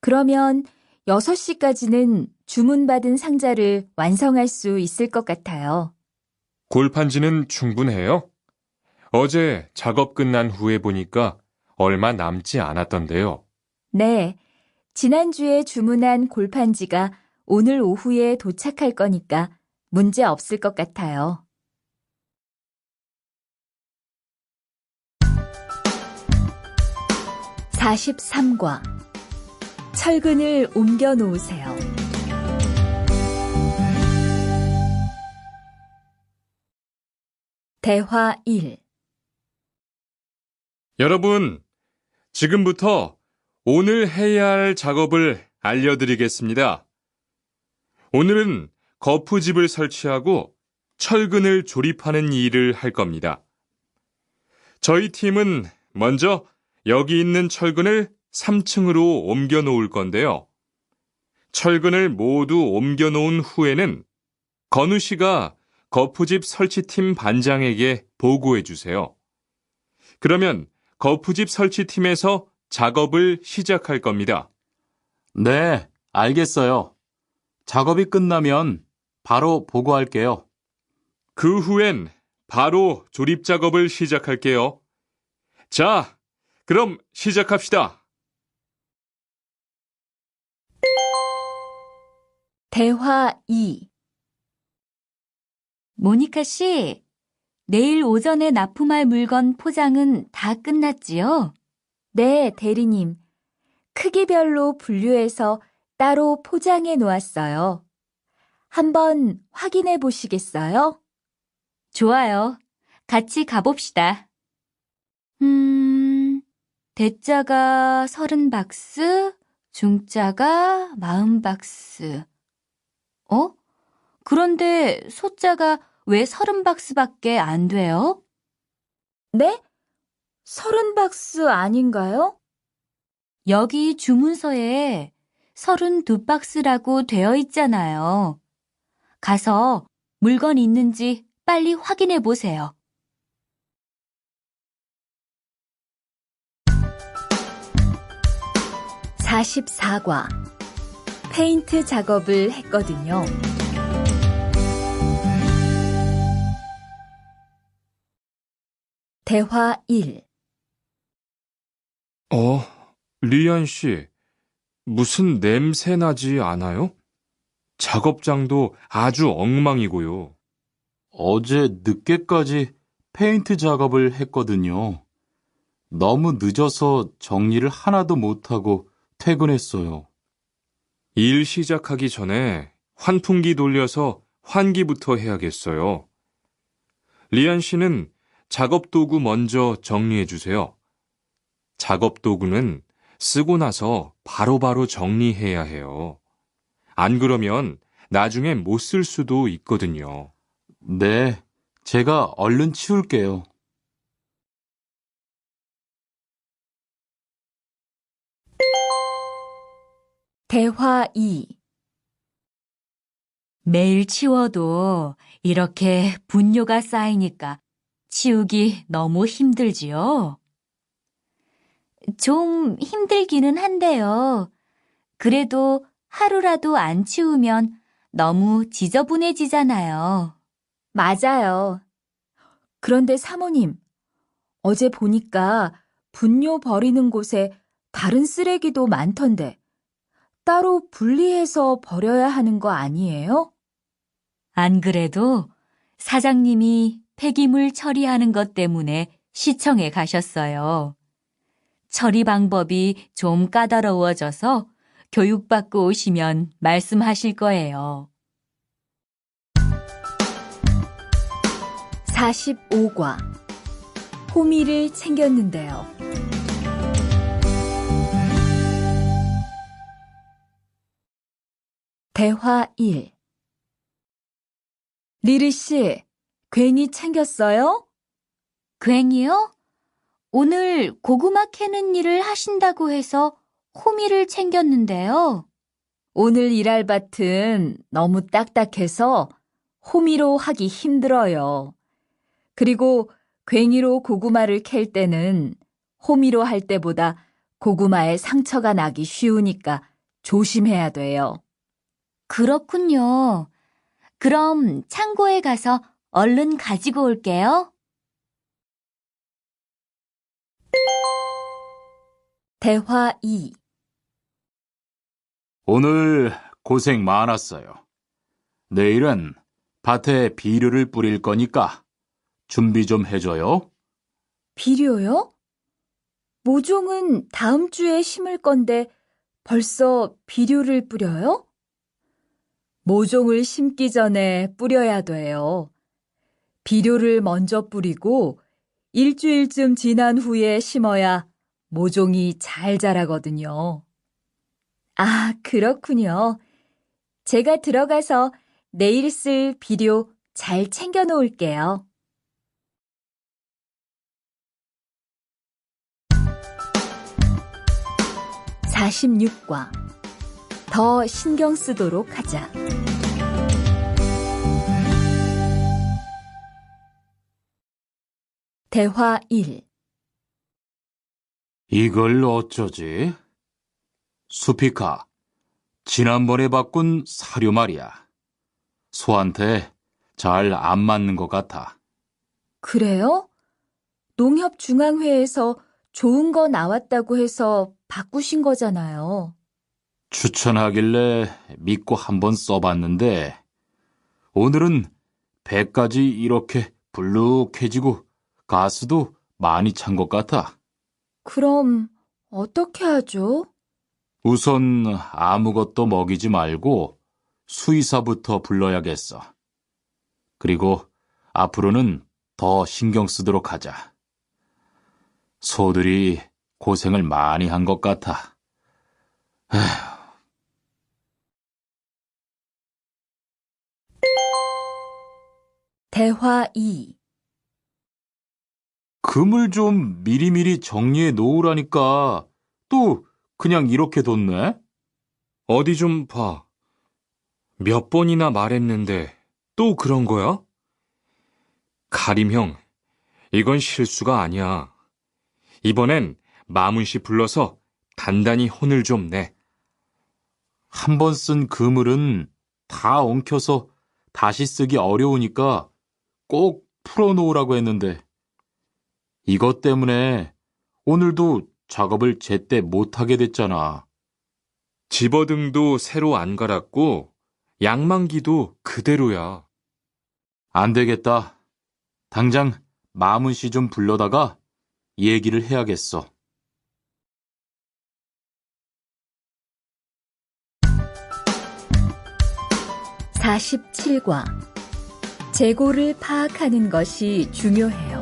그러면 6시까지는 주문받은 상자를 완성할 수 있을 것 같아요. 골판지는 충분해요? 어제 작업 끝난 후에 보니까 얼마 남지 않았던데요. 네, 지난주에 주문한 골판지가 오늘 오후에 도착할 거니까 문제 없을 것 같아요. (43과) 철근을 옮겨 놓으세요. 대화 1. 여러분, 지금부터 오늘 해야 할 작업을 알려드리겠습니다. 오늘은 거푸집을 설치하고 철근을 조립하는 일을 할 겁니다. 저희 팀은 먼저 여기 있는 철근을 3층으로 옮겨 놓을 건데요. 철근을 모두 옮겨 놓은 후에는 건우 씨가 거푸집 설치팀 반장에게 보고해 주세요. 그러면 거푸집 설치팀에서 작업을 시작할 겁니다. 네, 알겠어요. 작업이 끝나면 바로 보고할게요. 그 후엔 바로 조립 작업을 시작할게요. 자, 그럼 시작합시다. 대화 2. 모니카 씨, 내일 오전에 납품할 물건 포장은 다 끝났지요? 네, 대리님. 크기별로 분류해서 따로 포장해 놓았어요. 한번 확인해 보시겠어요? 좋아요. 같이 가봅시다. 대자가 30박스, 중자가 40박스. 그런데 소자가 왜 30박스밖에 안 돼요? 네? 30박스 아닌가요? 여기 주문서에 32박스라고 되어 있잖아요. 가서 물건 있는지 빨리 확인해 보세요. (44과) 페인트 작업을 했거든요. 대화 1. 리안 씨, 무슨 냄새 나지 않아요? 작업장도 아주 엉망이고요. 어제 늦게까지 페인트 작업을 했거든요. 너무 늦어서 정리를 하나도 못하고 퇴근했어요. 일 시작하기 전에 환풍기 돌려서 환기부터 해야겠어요. 리안 씨는 작업 도구 먼저 정리해 주세요. 작업 도구는 쓰고 나서 바로바로 정리해야 해요. 안 그러면 나중에 못 쓸 수도 있거든요. 네, 제가 얼른 치울게요. 대화 2. 매일 치워도 이렇게 분뇨가 쌓이니까 치우기 너무 힘들지요? 좀 힘들기는 한데요. 그래도 하루라도 안 치우면 너무 지저분해지잖아요. 맞아요. 그런데 사모님, 어제 보니까 분뇨 버리는 곳에 다른 쓰레기도 많던데 따로 분리해서 버려야 하는 거 아니에요? 안 그래도 사장님이 폐기물 처리하는 것 때문에 시청에 가셨어요. 처리 방법이 좀 까다로워져서 교육받고 오시면 말씀하실 거예요. 45과 호미를 챙겼는데요. 대화 1. 리리 씨, 괭이 챙겼어요? 괭이요? 오늘 고구마 캐는 일을 하신다고 해서 호미를 챙겼는데요. 오늘 일할 밭은 너무 딱딱해서 호미로 하기 힘들어요. 그리고 괭이로 고구마를 캘 때는 호미로 할 때보다 고구마에 상처가 나기 쉬우니까 조심해야 돼요. 그렇군요. 그럼 창고에 가서 얼른 가지고 올게요. 대화 2. 오늘 고생 많았어요. 내일은 밭에 비료를 뿌릴 거니까 준비 좀 해줘요. 비료요? 모종은 다음 주에 심을 건데 벌써 비료를 뿌려요? 모종을 심기 전에 뿌려야 돼요. 비료를 먼저 뿌리고 일주일쯤 지난 후에 심어야 모종이 잘 자라거든요. 아, 그렇군요. 제가 들어가서 내일 쓸 비료 잘 챙겨 놓을게요. (46과) 더 신경 쓰도록 하자. 대화 1. 이걸 어쩌지? 수피카, 지난번에 바꾼 사료 말이야. 소한테 잘 안 맞는 것 같아. 그래요? 농협중앙회에서 좋은 거 나왔다고 해서 바꾸신 거잖아요. 추천하길래 믿고 한번 써봤는데 오늘은 배까지 이렇게 불룩해지고 가스도 많이 찬 것 같아. 그럼 어떻게 하죠? 우선 아무것도 먹이지 말고 수의사부터 불러야겠어. 그리고 앞으로는 더 신경 쓰도록 하자. 소들이 고생을 많이 한 것 같아. 대화 2. 금을 좀 미리미리 정리해 놓으라니까 또 그냥 이렇게 뒀네? 어디 좀 봐. 몇 번이나 말했는데 또 그런 거야? 가림 형, 이건 실수가 아니야. 이번엔 마문 씨 불러서 단단히 혼을 좀 내. 한 번 쓴 그물은 다 엉켜서 다시 쓰기 어려우니까 꼭 풀어놓으라고 했는데 이것 때문에 오늘도 작업을 제때 못하게 됐잖아. 집어등도 새로 안 갈았고 양만기도 그대로야. 안 되겠다. 당장 마문 씨 좀 불러다가 얘기를 해야겠어. (47과) 재고를 파악하는 것이 중요해요.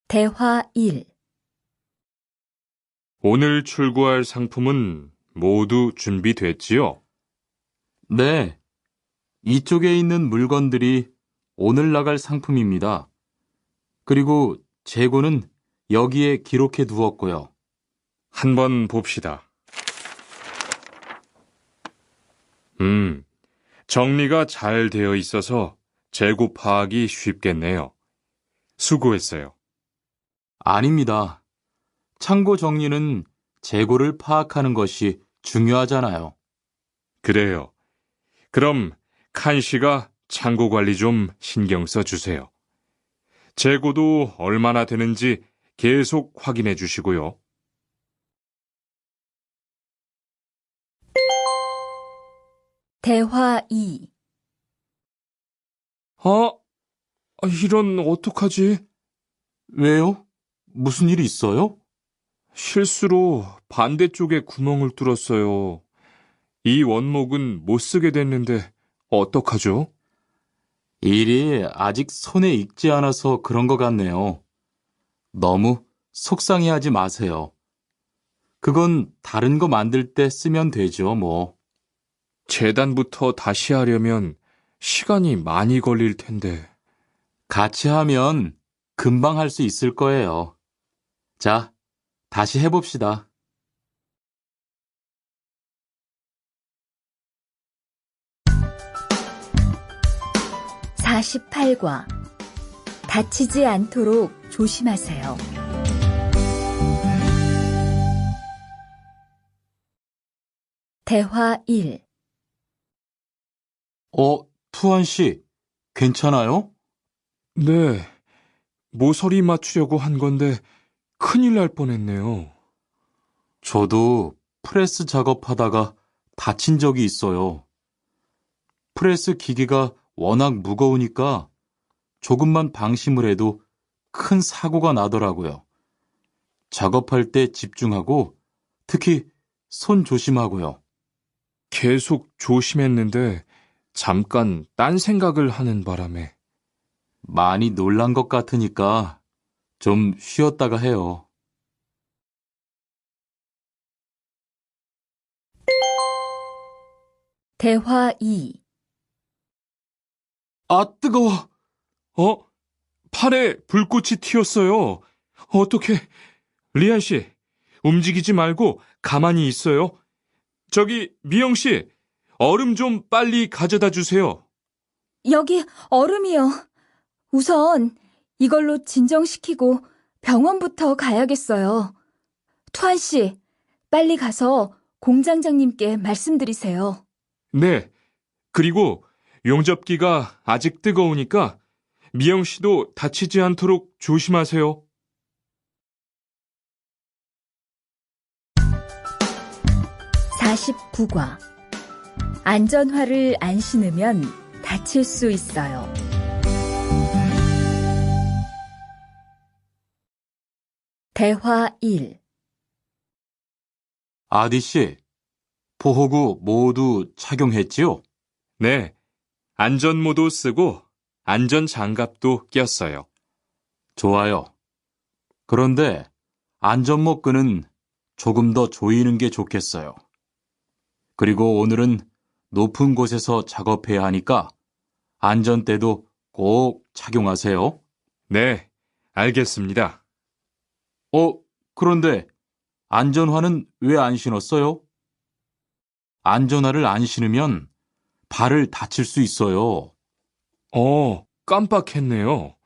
대화 1. 오늘 출고할 상품은 모두 준비됐지요? 네. 이쪽에 있는 물건들이 오늘 나갈 상품입니다. 그리고 재고는 여기에 기록해 두었고요. 한번 봅시다. 정리가 잘 되어 있어서 재고 파악이 쉽겠네요. 수고했어요. 아닙니다. 창고 정리는 재고를 파악하는 것이 중요하잖아요. 그래요. 그럼 칸 씨가 창고 관리 좀 신경 써 주세요. 재고도 얼마나 되는지 계속 확인해 주시고요. 대화 2. 이런 어떡하지? 왜요? 무슨 일이 있어요? 실수로 반대쪽에 구멍을 뚫었어요. 이 원목은 못 쓰게 됐는데 어떡하죠? 일이 아직 손에 익지 않아서 그런 것 같네요. 너무 속상해하지 마세요. 그건 다른 거 만들 때 쓰면 되죠, 뭐. 재단부터 다시 하려면 시간이 많이 걸릴 텐데. 같이 하면 금방 할 수 있을 거예요. 자, 다시 해봅시다. (48과) 다치지 않도록 조심하세요. 대화 1. 투한 씨, 괜찮아요? 네, 모서리 맞추려고 한 건데 큰일 날 뻔했네요. 저도 프레스 작업하다가 다친 적이 있어요. 프레스 기계가 워낙 무거우니까 조금만 방심을 해도 큰 사고가 나더라고요. 작업할 때 집중하고 특히 손 조심하고요. 계속 조심했는데 잠깐 딴 생각을 하는 바람에. 많이 놀란 것 같으니까 좀 쉬었다가 해요. 대화 2. 아, 뜨거워! 팔에 불꽃이 튀었어요. 어떻게? 리안 씨, 움직이지 말고 가만히 있어요. 저기, 미영 씨, 얼음 좀 빨리 가져다 주세요. 여기 얼음이요. 우선 이걸로 진정시키고 병원부터 가야겠어요. 투한 씨, 빨리 가서 공장장님께 말씀드리세요. 네, 그리고 용접기가 아직 뜨거우니까 미영 씨도 다치지 않도록 조심하세요. (49과) 안전화를 안 신으면 다칠 수 있어요. 대화 1. 아디 씨, 보호구 모두 착용했지요? 네, 안전모도 쓰고 안전장갑도 꼈어요. 좋아요. 그런데 안전모 끈은 조금 더 조이는 게 좋겠어요. 그리고 오늘은 높은 곳에서 작업해야 하니까 안전대도 꼭 착용하세요. 네, 알겠습니다. 그런데 안전화는 왜 안 신었어요? 안전화를 안 신으면 발을 다칠 수 있어요. 깜빡했네요.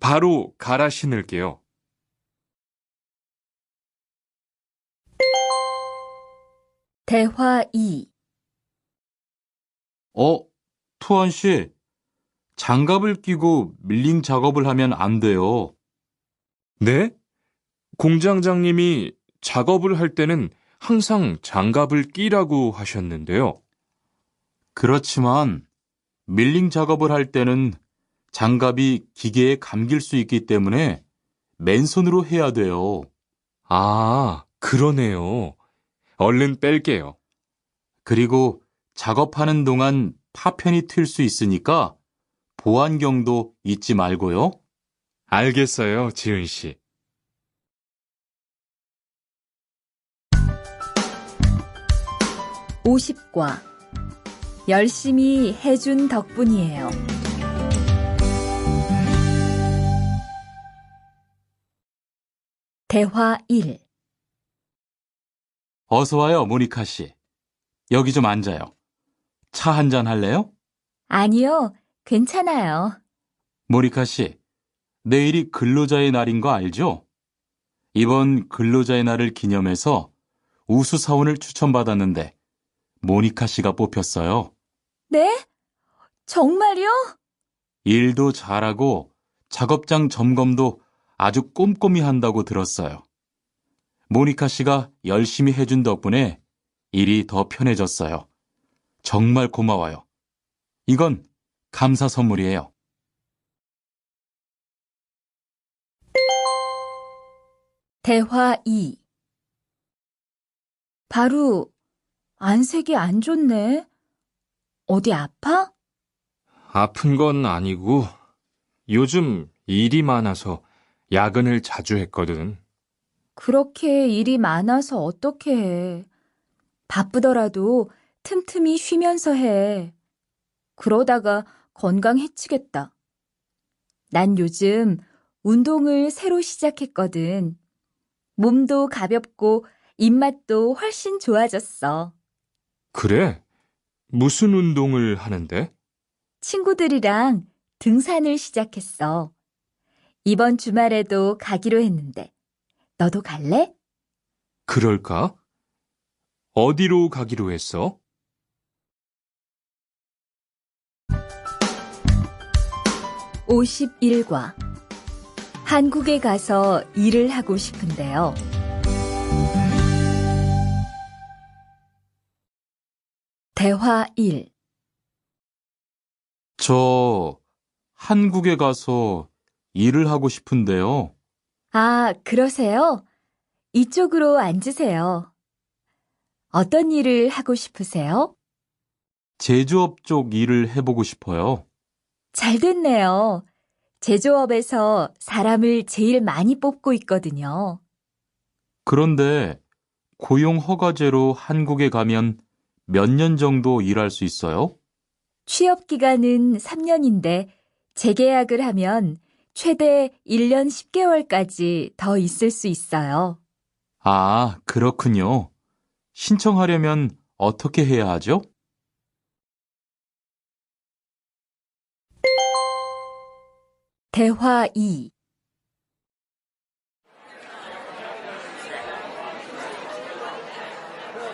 바로 갈아 신을게요. 대화 2. 투한 씨, 장갑을 끼고 밀링 작업을 하면 안 돼요. 네? 공장장님이 작업을 할 때는 항상 장갑을 끼라고 하셨는데요. 그렇지만 밀링 작업을 할 때는 장갑이 기계에 감길 수 있기 때문에 맨손으로 해야 돼요. 아, 그러네요. 얼른 뺄게요. 그리고 작업하는 동안 파편이 튈 수 있으니까 보안경도 잊지 말고요. 알겠어요, 지은 씨. (50과) 열심히 해준 덕분이에요. 대화 1. 어서 와요, 모니카 씨. 여기 좀 앉아요. 차 한잔 할래요? 아니요, 괜찮아요. 모니카 씨, 내일이 근로자의 날인 거 알죠? 이번 근로자의 날을 기념해서 우수 사원을 추천받았는데 모니카 씨가 뽑혔어요. 네? 정말요? 일도 잘하고 작업장 점검도 아주 꼼꼼히 한다고 들었어요. 모니카 씨가 열심히 해준 덕분에 일이 더 편해졌어요. 정말 고마워요. 이건 감사 선물이에요. 대화 2. 바로 안색이 안 좋네. 어디 아파? 아픈 건 아니고 요즘 일이 많아서 야근을 자주 했거든. 그렇게 일이 많아서 어떻게 해. 바쁘더라도 틈틈이 쉬면서 해. 그러다가 건강 해치겠다. 난 요즘 운동을 새로 시작했거든. 몸도 가볍고 입맛도 훨씬 좋아졌어. 그래? 무슨 운동을 하는데? 친구들이랑 등산을 시작했어. 이번 주말에도 가기로 했는데. 너도 갈래? 그럴까? 어디로 가기로 했어? 51과 한국에 가서 일을 하고 싶은데요. 대화 1. 저 한국에 가서 일을 하고 싶은데요. 아, 그러세요? 이쪽으로 앉으세요. 어떤 일을 하고 싶으세요? 제조업 쪽 일을 해보고 싶어요. 잘 됐네요. 제조업에서 사람을 제일 많이 뽑고 있거든요. 그런데 고용 허가제로 한국에 가면 몇 년 정도 일할 수 있어요? 취업 기간은 3년인데 재계약을 하면 최대 1년 10개월까지 더 있을 수 있어요. 아, 그렇군요. 신청하려면 어떻게 해야 하죠? 대화 2.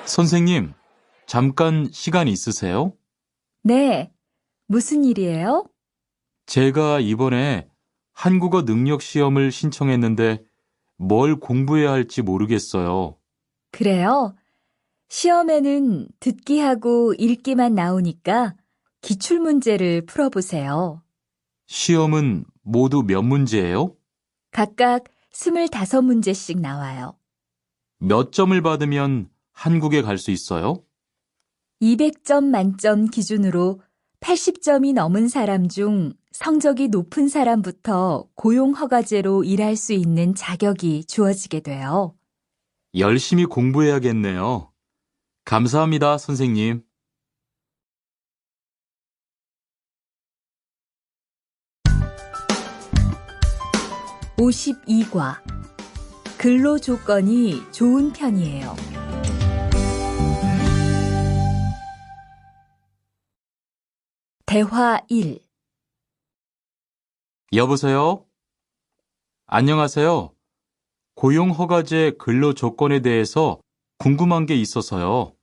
선생님, 잠깐 시간 있으세요? 네, 무슨 일이에요? 제가 이번에 한국어 능력 시험을 신청했는데 뭘 공부해야 할지 모르겠어요. 그래요? 시험에는 듣기하고 읽기만 나오니까 기출문제를 풀어보세요. 시험은 모두 몇 문제예요? 각각 25문제씩 나와요. 몇 점을 받으면 한국에 갈 수 있어요? 200점 만점 기준으로 80점이 넘은 사람 중 성적이 높은 사람부터 고용허가제로 일할 수 있는 자격이 주어지게 돼요. 열심히 공부해야겠네요. 감사합니다, 선생님. 52과 근로 조건이 좋은 편이에요. 대화 1. 여보세요? 안녕하세요. 고용허가제 근로 조건에 대해서 궁금한 게 있어서요.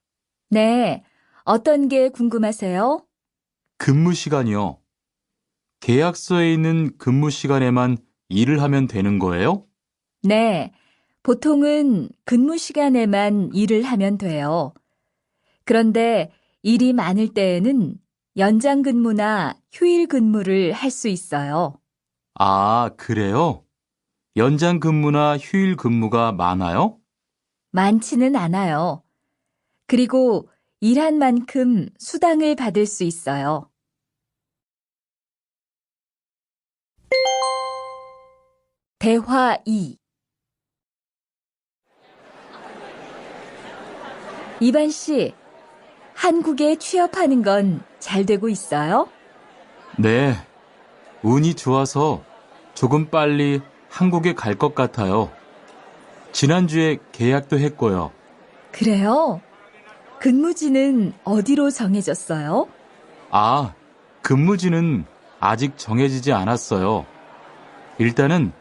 네, 어떤 게 궁금하세요? 근무 시간이요. 계약서에 있는 근무 시간에만 일을 하면 되는 거예요? 네, 보통은 근무 시간에만 일을 하면 돼요. 그런데 일이 많을 때에는 연장 근무나 휴일 근무를 할 수 있어요. 아, 그래요? 연장 근무나 휴일 근무가 많아요? 많지는 않아요. 그리고 일한 만큼 수당을 받을 수 있어요. 대화 2. 이반 씨, 한국에 취업하는 건 잘 되고 있어요? 네, 운이 좋아서 조금 빨리 한국에 갈 것 같아요. 지난주에 계약도 했고요. 그래요? 근무지는 어디로 정해졌어요? 아, 근무지는 아직 정해지지 않았어요. 일단은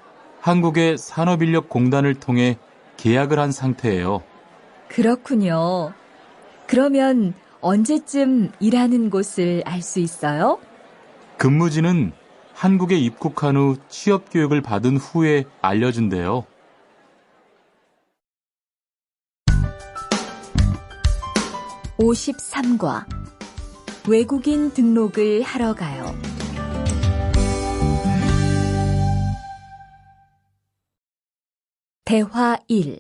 한국의 산업인력공단을 통해 계약을 한 상태예요. 그렇군요. 그러면 언제쯤 일하는 곳을 알 수 있어요? 근무지는 한국에 입국한 후 취업 교육을 받은 후에 알려준대요. 53과 외국인 등록을 하러 가요. 대화 1.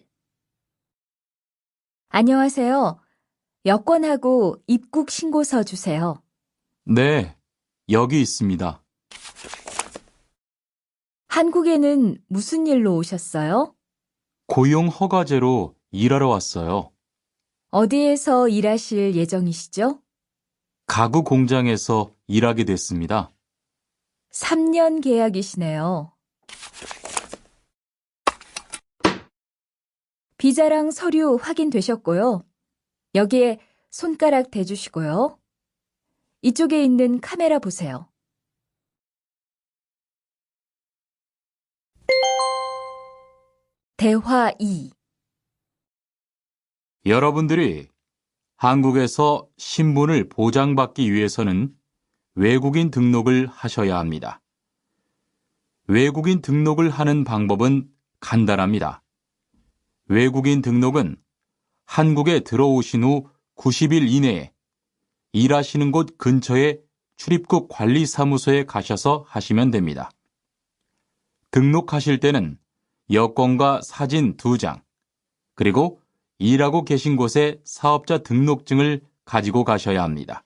안녕하세요. 여권하고 입국 신고서 주세요. 네, 여기 있습니다. 한국에는 무슨 일로 오셨어요? 고용 허가제로 일하러 왔어요. 어디에서 일하실 예정이시죠? 가구 공장에서 일하게 됐습니다. 3년 계약이시네요. 비자랑 서류 확인되셨고요. 여기에 손가락 대주시고요. 이쪽에 있는 카메라 보세요. 대화 2. 여러분들이 한국에서 신분을 보장받기 위해서는 외국인 등록을 하셔야 합니다. 외국인 등록을 하는 방법은 간단합니다. 외국인 등록은 한국에 들어오신 후 90일 이내에 일하시는 곳 근처의 출입국 관리사무소에 가셔서 하시면 됩니다. 등록하실 때는 여권과 사진 2장, 그리고 일하고 계신 곳의 사업자 등록증을 가지고 가셔야 합니다.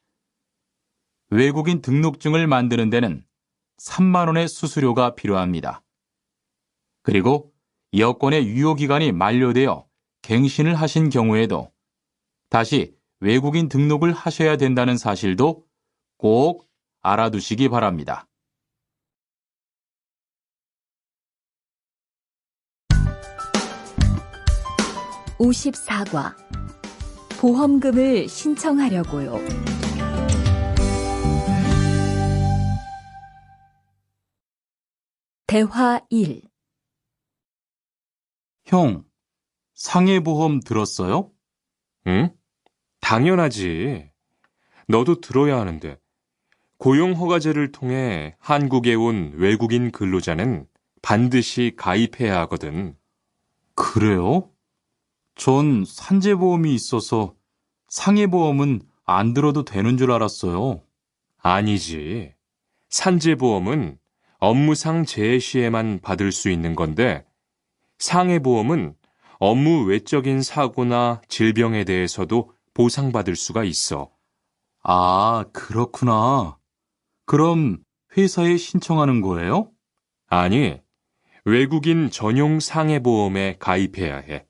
외국인 등록증을 만드는 데는 3만 원의 수수료가 필요합니다. 그리고 여권의 유효기간이 만료되어 갱신을 하신 경우에도 다시 외국인 등록을 하셔야 된다는 사실도 꼭 알아두시기 바랍니다. (54과) 보험금을 신청하려고요. 대화 1. 형, 상해보험 들었어요? 응? 당연하지. 너도 들어야 하는데. 고용허가제를 통해 한국에 온 외국인 근로자는 반드시 가입해야 하거든. 그래요? 전 산재보험이 있어서 상해보험은 안 들어도 되는 줄 알았어요. 아니지. 산재보험은 업무상 재해 시에만 받을 수 있는 건데, 상해보험은 업무 외적인 사고나 질병에 대해서도 보상받을 수가 있어. 아, 그렇구나. 그럼 회사에 신청하는 거예요? 아니, 외국인 전용 상해보험에 가입해야 해.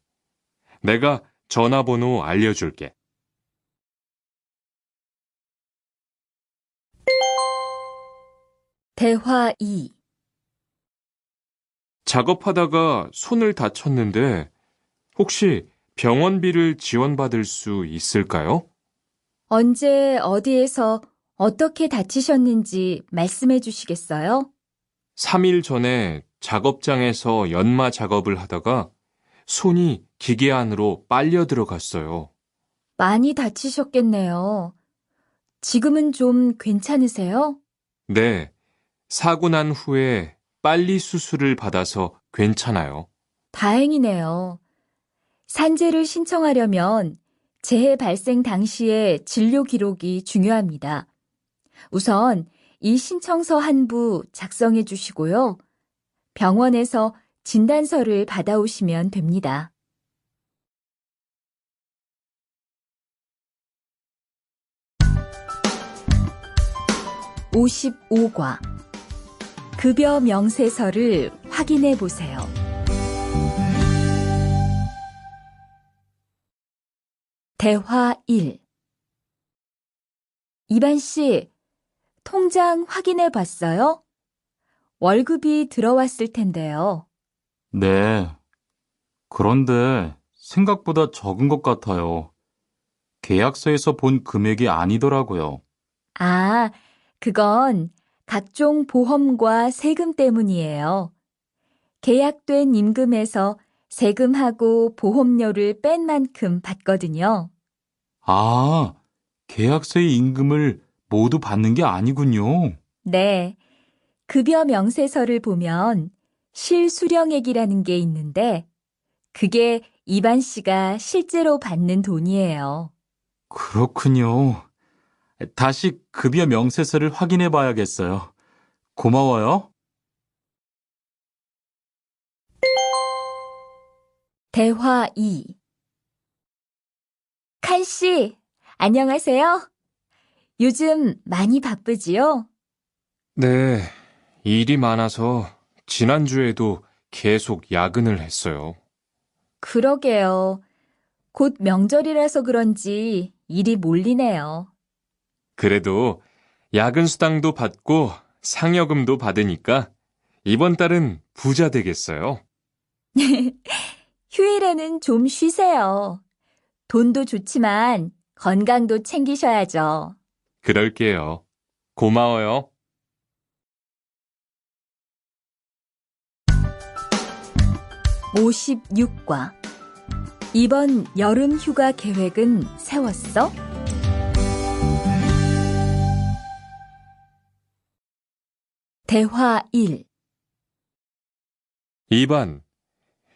내가 전화번호 알려줄게. 대화 2. 작업하다가 손을 다쳤는데 혹시 병원비를 지원받을 수 있을까요? 언제 어디에서 어떻게 다치셨는지 말씀해 주시겠어요? 3일 전에 작업장에서 연마 작업을 하다가 손이 기계 안으로 빨려 들어갔어요. 많이 다치셨겠네요. 지금은 좀 괜찮으세요? 네, 사고 난 후에 빨리 수술을 받아서 괜찮아요. 다행이네요. 산재를 신청하려면 재해 발생 당시의 진료 기록이 중요합니다. 우선 이 신청서 한 부 작성해 주시고요. 병원에서 진단서를 받아오시면 됩니다. 55과 급여 명세서를 확인해 보세요. 대화 1. 이반 씨, 통장 확인해 봤어요? 월급이 들어왔을 텐데요. 네. 그런데 생각보다 적은 것 같아요. 계약서에서 본 금액이 아니더라고요. 아, 그건 각종 보험과 세금 때문이에요. 계약된 임금에서 세금하고 보험료를 뺀 만큼 받거든요. 아, 계약서의 임금을 모두 받는 게 아니군요. 네. 급여 명세서를 보면 실수령액이라는 게 있는데 그게 이반 씨가 실제로 받는 돈이에요. 그렇군요. 다시 급여 명세서를 확인해 봐야겠어요. 고마워요. 대화 2. 칸 씨, 안녕하세요. 요즘 많이 바쁘지요? 네, 일이 많아서 지난주에도 계속 야근을 했어요. 그러게요. 곧 명절이라서 그런지 일이 몰리네요. 그래도 야근 수당도 받고 상여금도 받으니까 이번 달은 부자 되겠어요. 휴일에는 좀 쉬세요. 돈도 좋지만 건강도 챙기셔야죠. 그럴게요. 고마워요. 56과. 이번 여름 휴가 계획은 세웠어? 대화 1. 2반,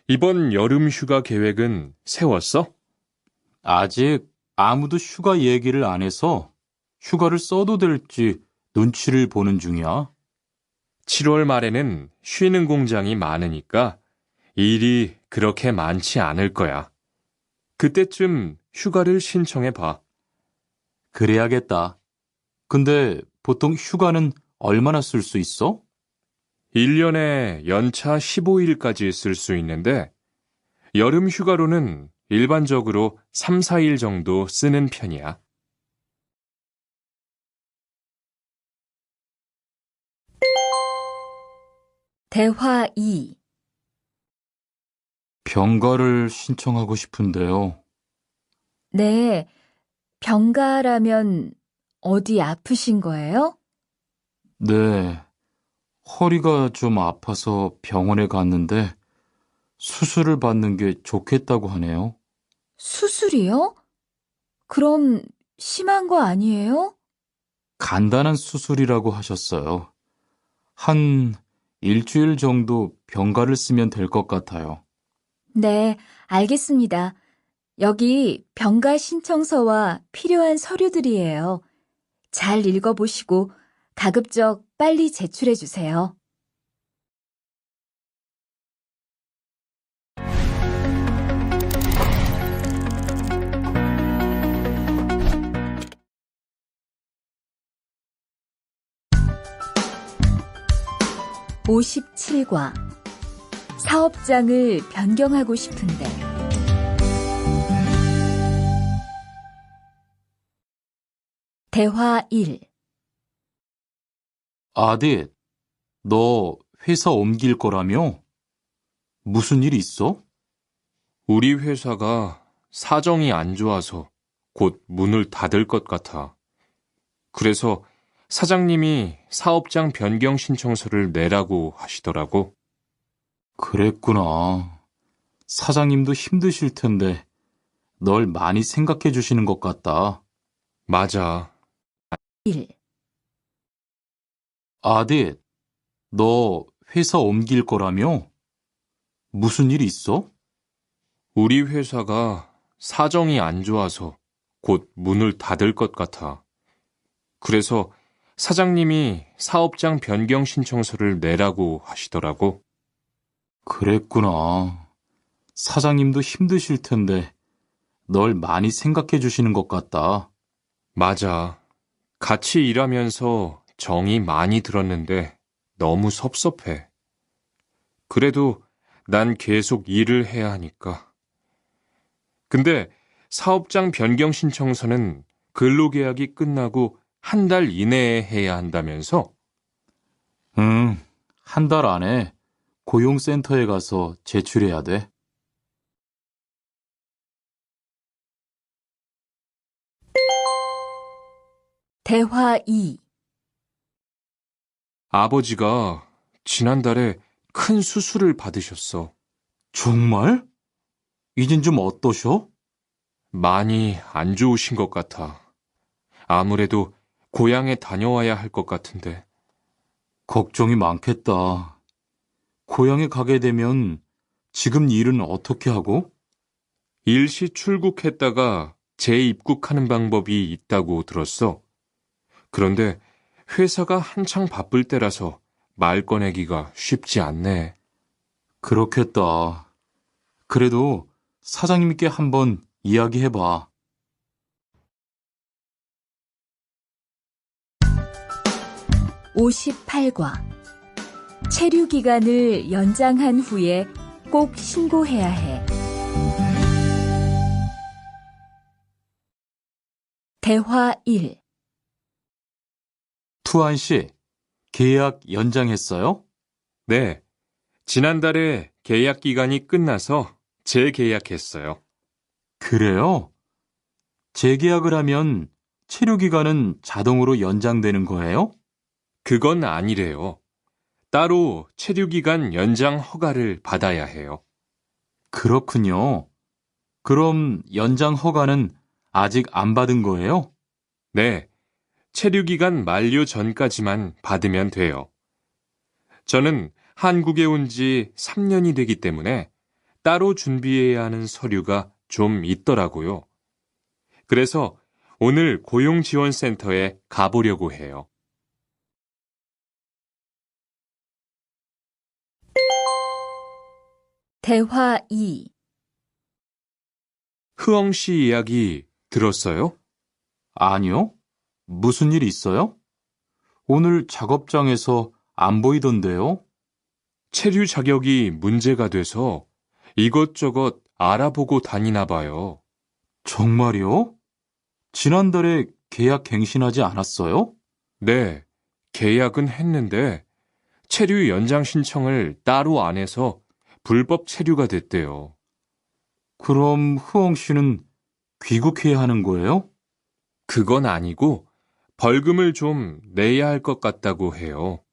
이번 여름 휴가 계획은 세웠어? 아직 아무도 휴가 얘기를 안 해서 휴가를 써도 될지 눈치를 보는 중이야. 7월 말에는 쉬는 공장이 많으니까 일이 그렇게 많지 않을 거야. 그때쯤 휴가를 신청해 봐. 그래야겠다. 근데 보통 휴가는 얼마나 쓸 수 있어? 1년에 연차 15일까지 쓸 수 있는데 여름 휴가로는 일반적으로 3, 4일 정도 쓰는 편이야. 대화 2. 병가를 신청하고 싶은데요. 네, 병가라면 어디 아프신 거예요? 네, 허리가 좀 아파서 병원에 갔는데 수술을 받는 게 좋겠다고 하네요. 수술이요? 그럼 심한 거 아니에요? 간단한 수술이라고 하셨어요. 한 일주일 정도 병가를 쓰면 될 것 같아요. 네, 알겠습니다. 여기 병가 신청서와 필요한 서류들이에요. 잘 읽어보시고 가급적 빨리 제출해 주세요. (57과) 사업장을 변경하고 싶은데. 대화 1. 아디, 너 회사 옮길 거라며? 무슨 일 있어? 우리 회사가 사정이 안 좋아서 곧 문을 닫을 것 같아. 그래서 사장님이 사업장 변경 신청서를 내라고 하시더라고. 그랬구나. 사장님도 힘드실 텐데 널 많이 생각해 주시는 것 같다. 맞아. 1. 아디, 너 회사 옮길 거라며? 무슨 일 있어? 우리 회사가 사정이 안 좋아서 곧 문을 닫을 것 같아. 그래서 사장님이 사업장 변경 신청서를 내라고 하시더라고. 그랬구나. 사장님도 힘드실 텐데 널 많이 생각해 주시는 것 같다. 맞아. 같이 일하면서 정이 많이 들었는데 너무 섭섭해. 그래도 난 계속 일을 해야 하니까. 근데 사업장 변경 신청서는 근로계약이 끝나고 한 달 이내에 해야 한다면서? 응, 한 달 안에 고용센터에 가서 제출해야 돼. 대화 2. 아버지가 지난달에 큰 수술을 받으셨어. 정말? 이젠 좀 어떠셔? 많이 안 좋으신 것 같아. 아무래도 고향에 다녀와야 할 것 같은데. 걱정이 많겠다. 고향에 가게 되면 지금 일은 어떻게 하고? 일시 출국했다가 재입국하는 방법이 있다고 들었어. 그런데 회사가 한창 바쁠 때라서 말 꺼내기가 쉽지 않네. 그렇겠다. 그래도 사장님께 한번 이야기해봐. 58과. 체류 기간을 연장한 후에 꼭 신고해야 해. 대화 1. 투안 씨, 계약 연장했어요? 네. 지난달에 계약 기간이 끝나서 재계약했어요. 그래요? 재계약을 하면 체류 기간은 자동으로 연장되는 거예요? 그건 아니래요. 따로 체류 기간 연장 허가를 받아야 해요. 그렇군요. 그럼 연장 허가는 아직 안 받은 거예요? 네. 체류 기간 만료 전까지만 받으면 돼요. 저는 한국에 온 지 3년이 되기 때문에 따로 준비해야 하는 서류가 좀 있더라고요. 그래서 오늘 고용지원센터에 가보려고 해요. 대화 2. 흐엉 씨 이야기 들었어요? 아니요. 무슨 일 있어요? 오늘 작업장에서 안 보이던데요? 체류 자격이 문제가 돼서 이것저것 알아보고 다니나 봐요. 정말요? 지난달에 계약 갱신하지 않았어요? 네, 계약은 했는데 체류 연장 신청을 따로 안 해서 불법 체류가 됐대요. 그럼 흐엉 씨는 귀국해야 하는 거예요? 그건 아니고 벌금을 좀 내야 할 것 같다고 해요.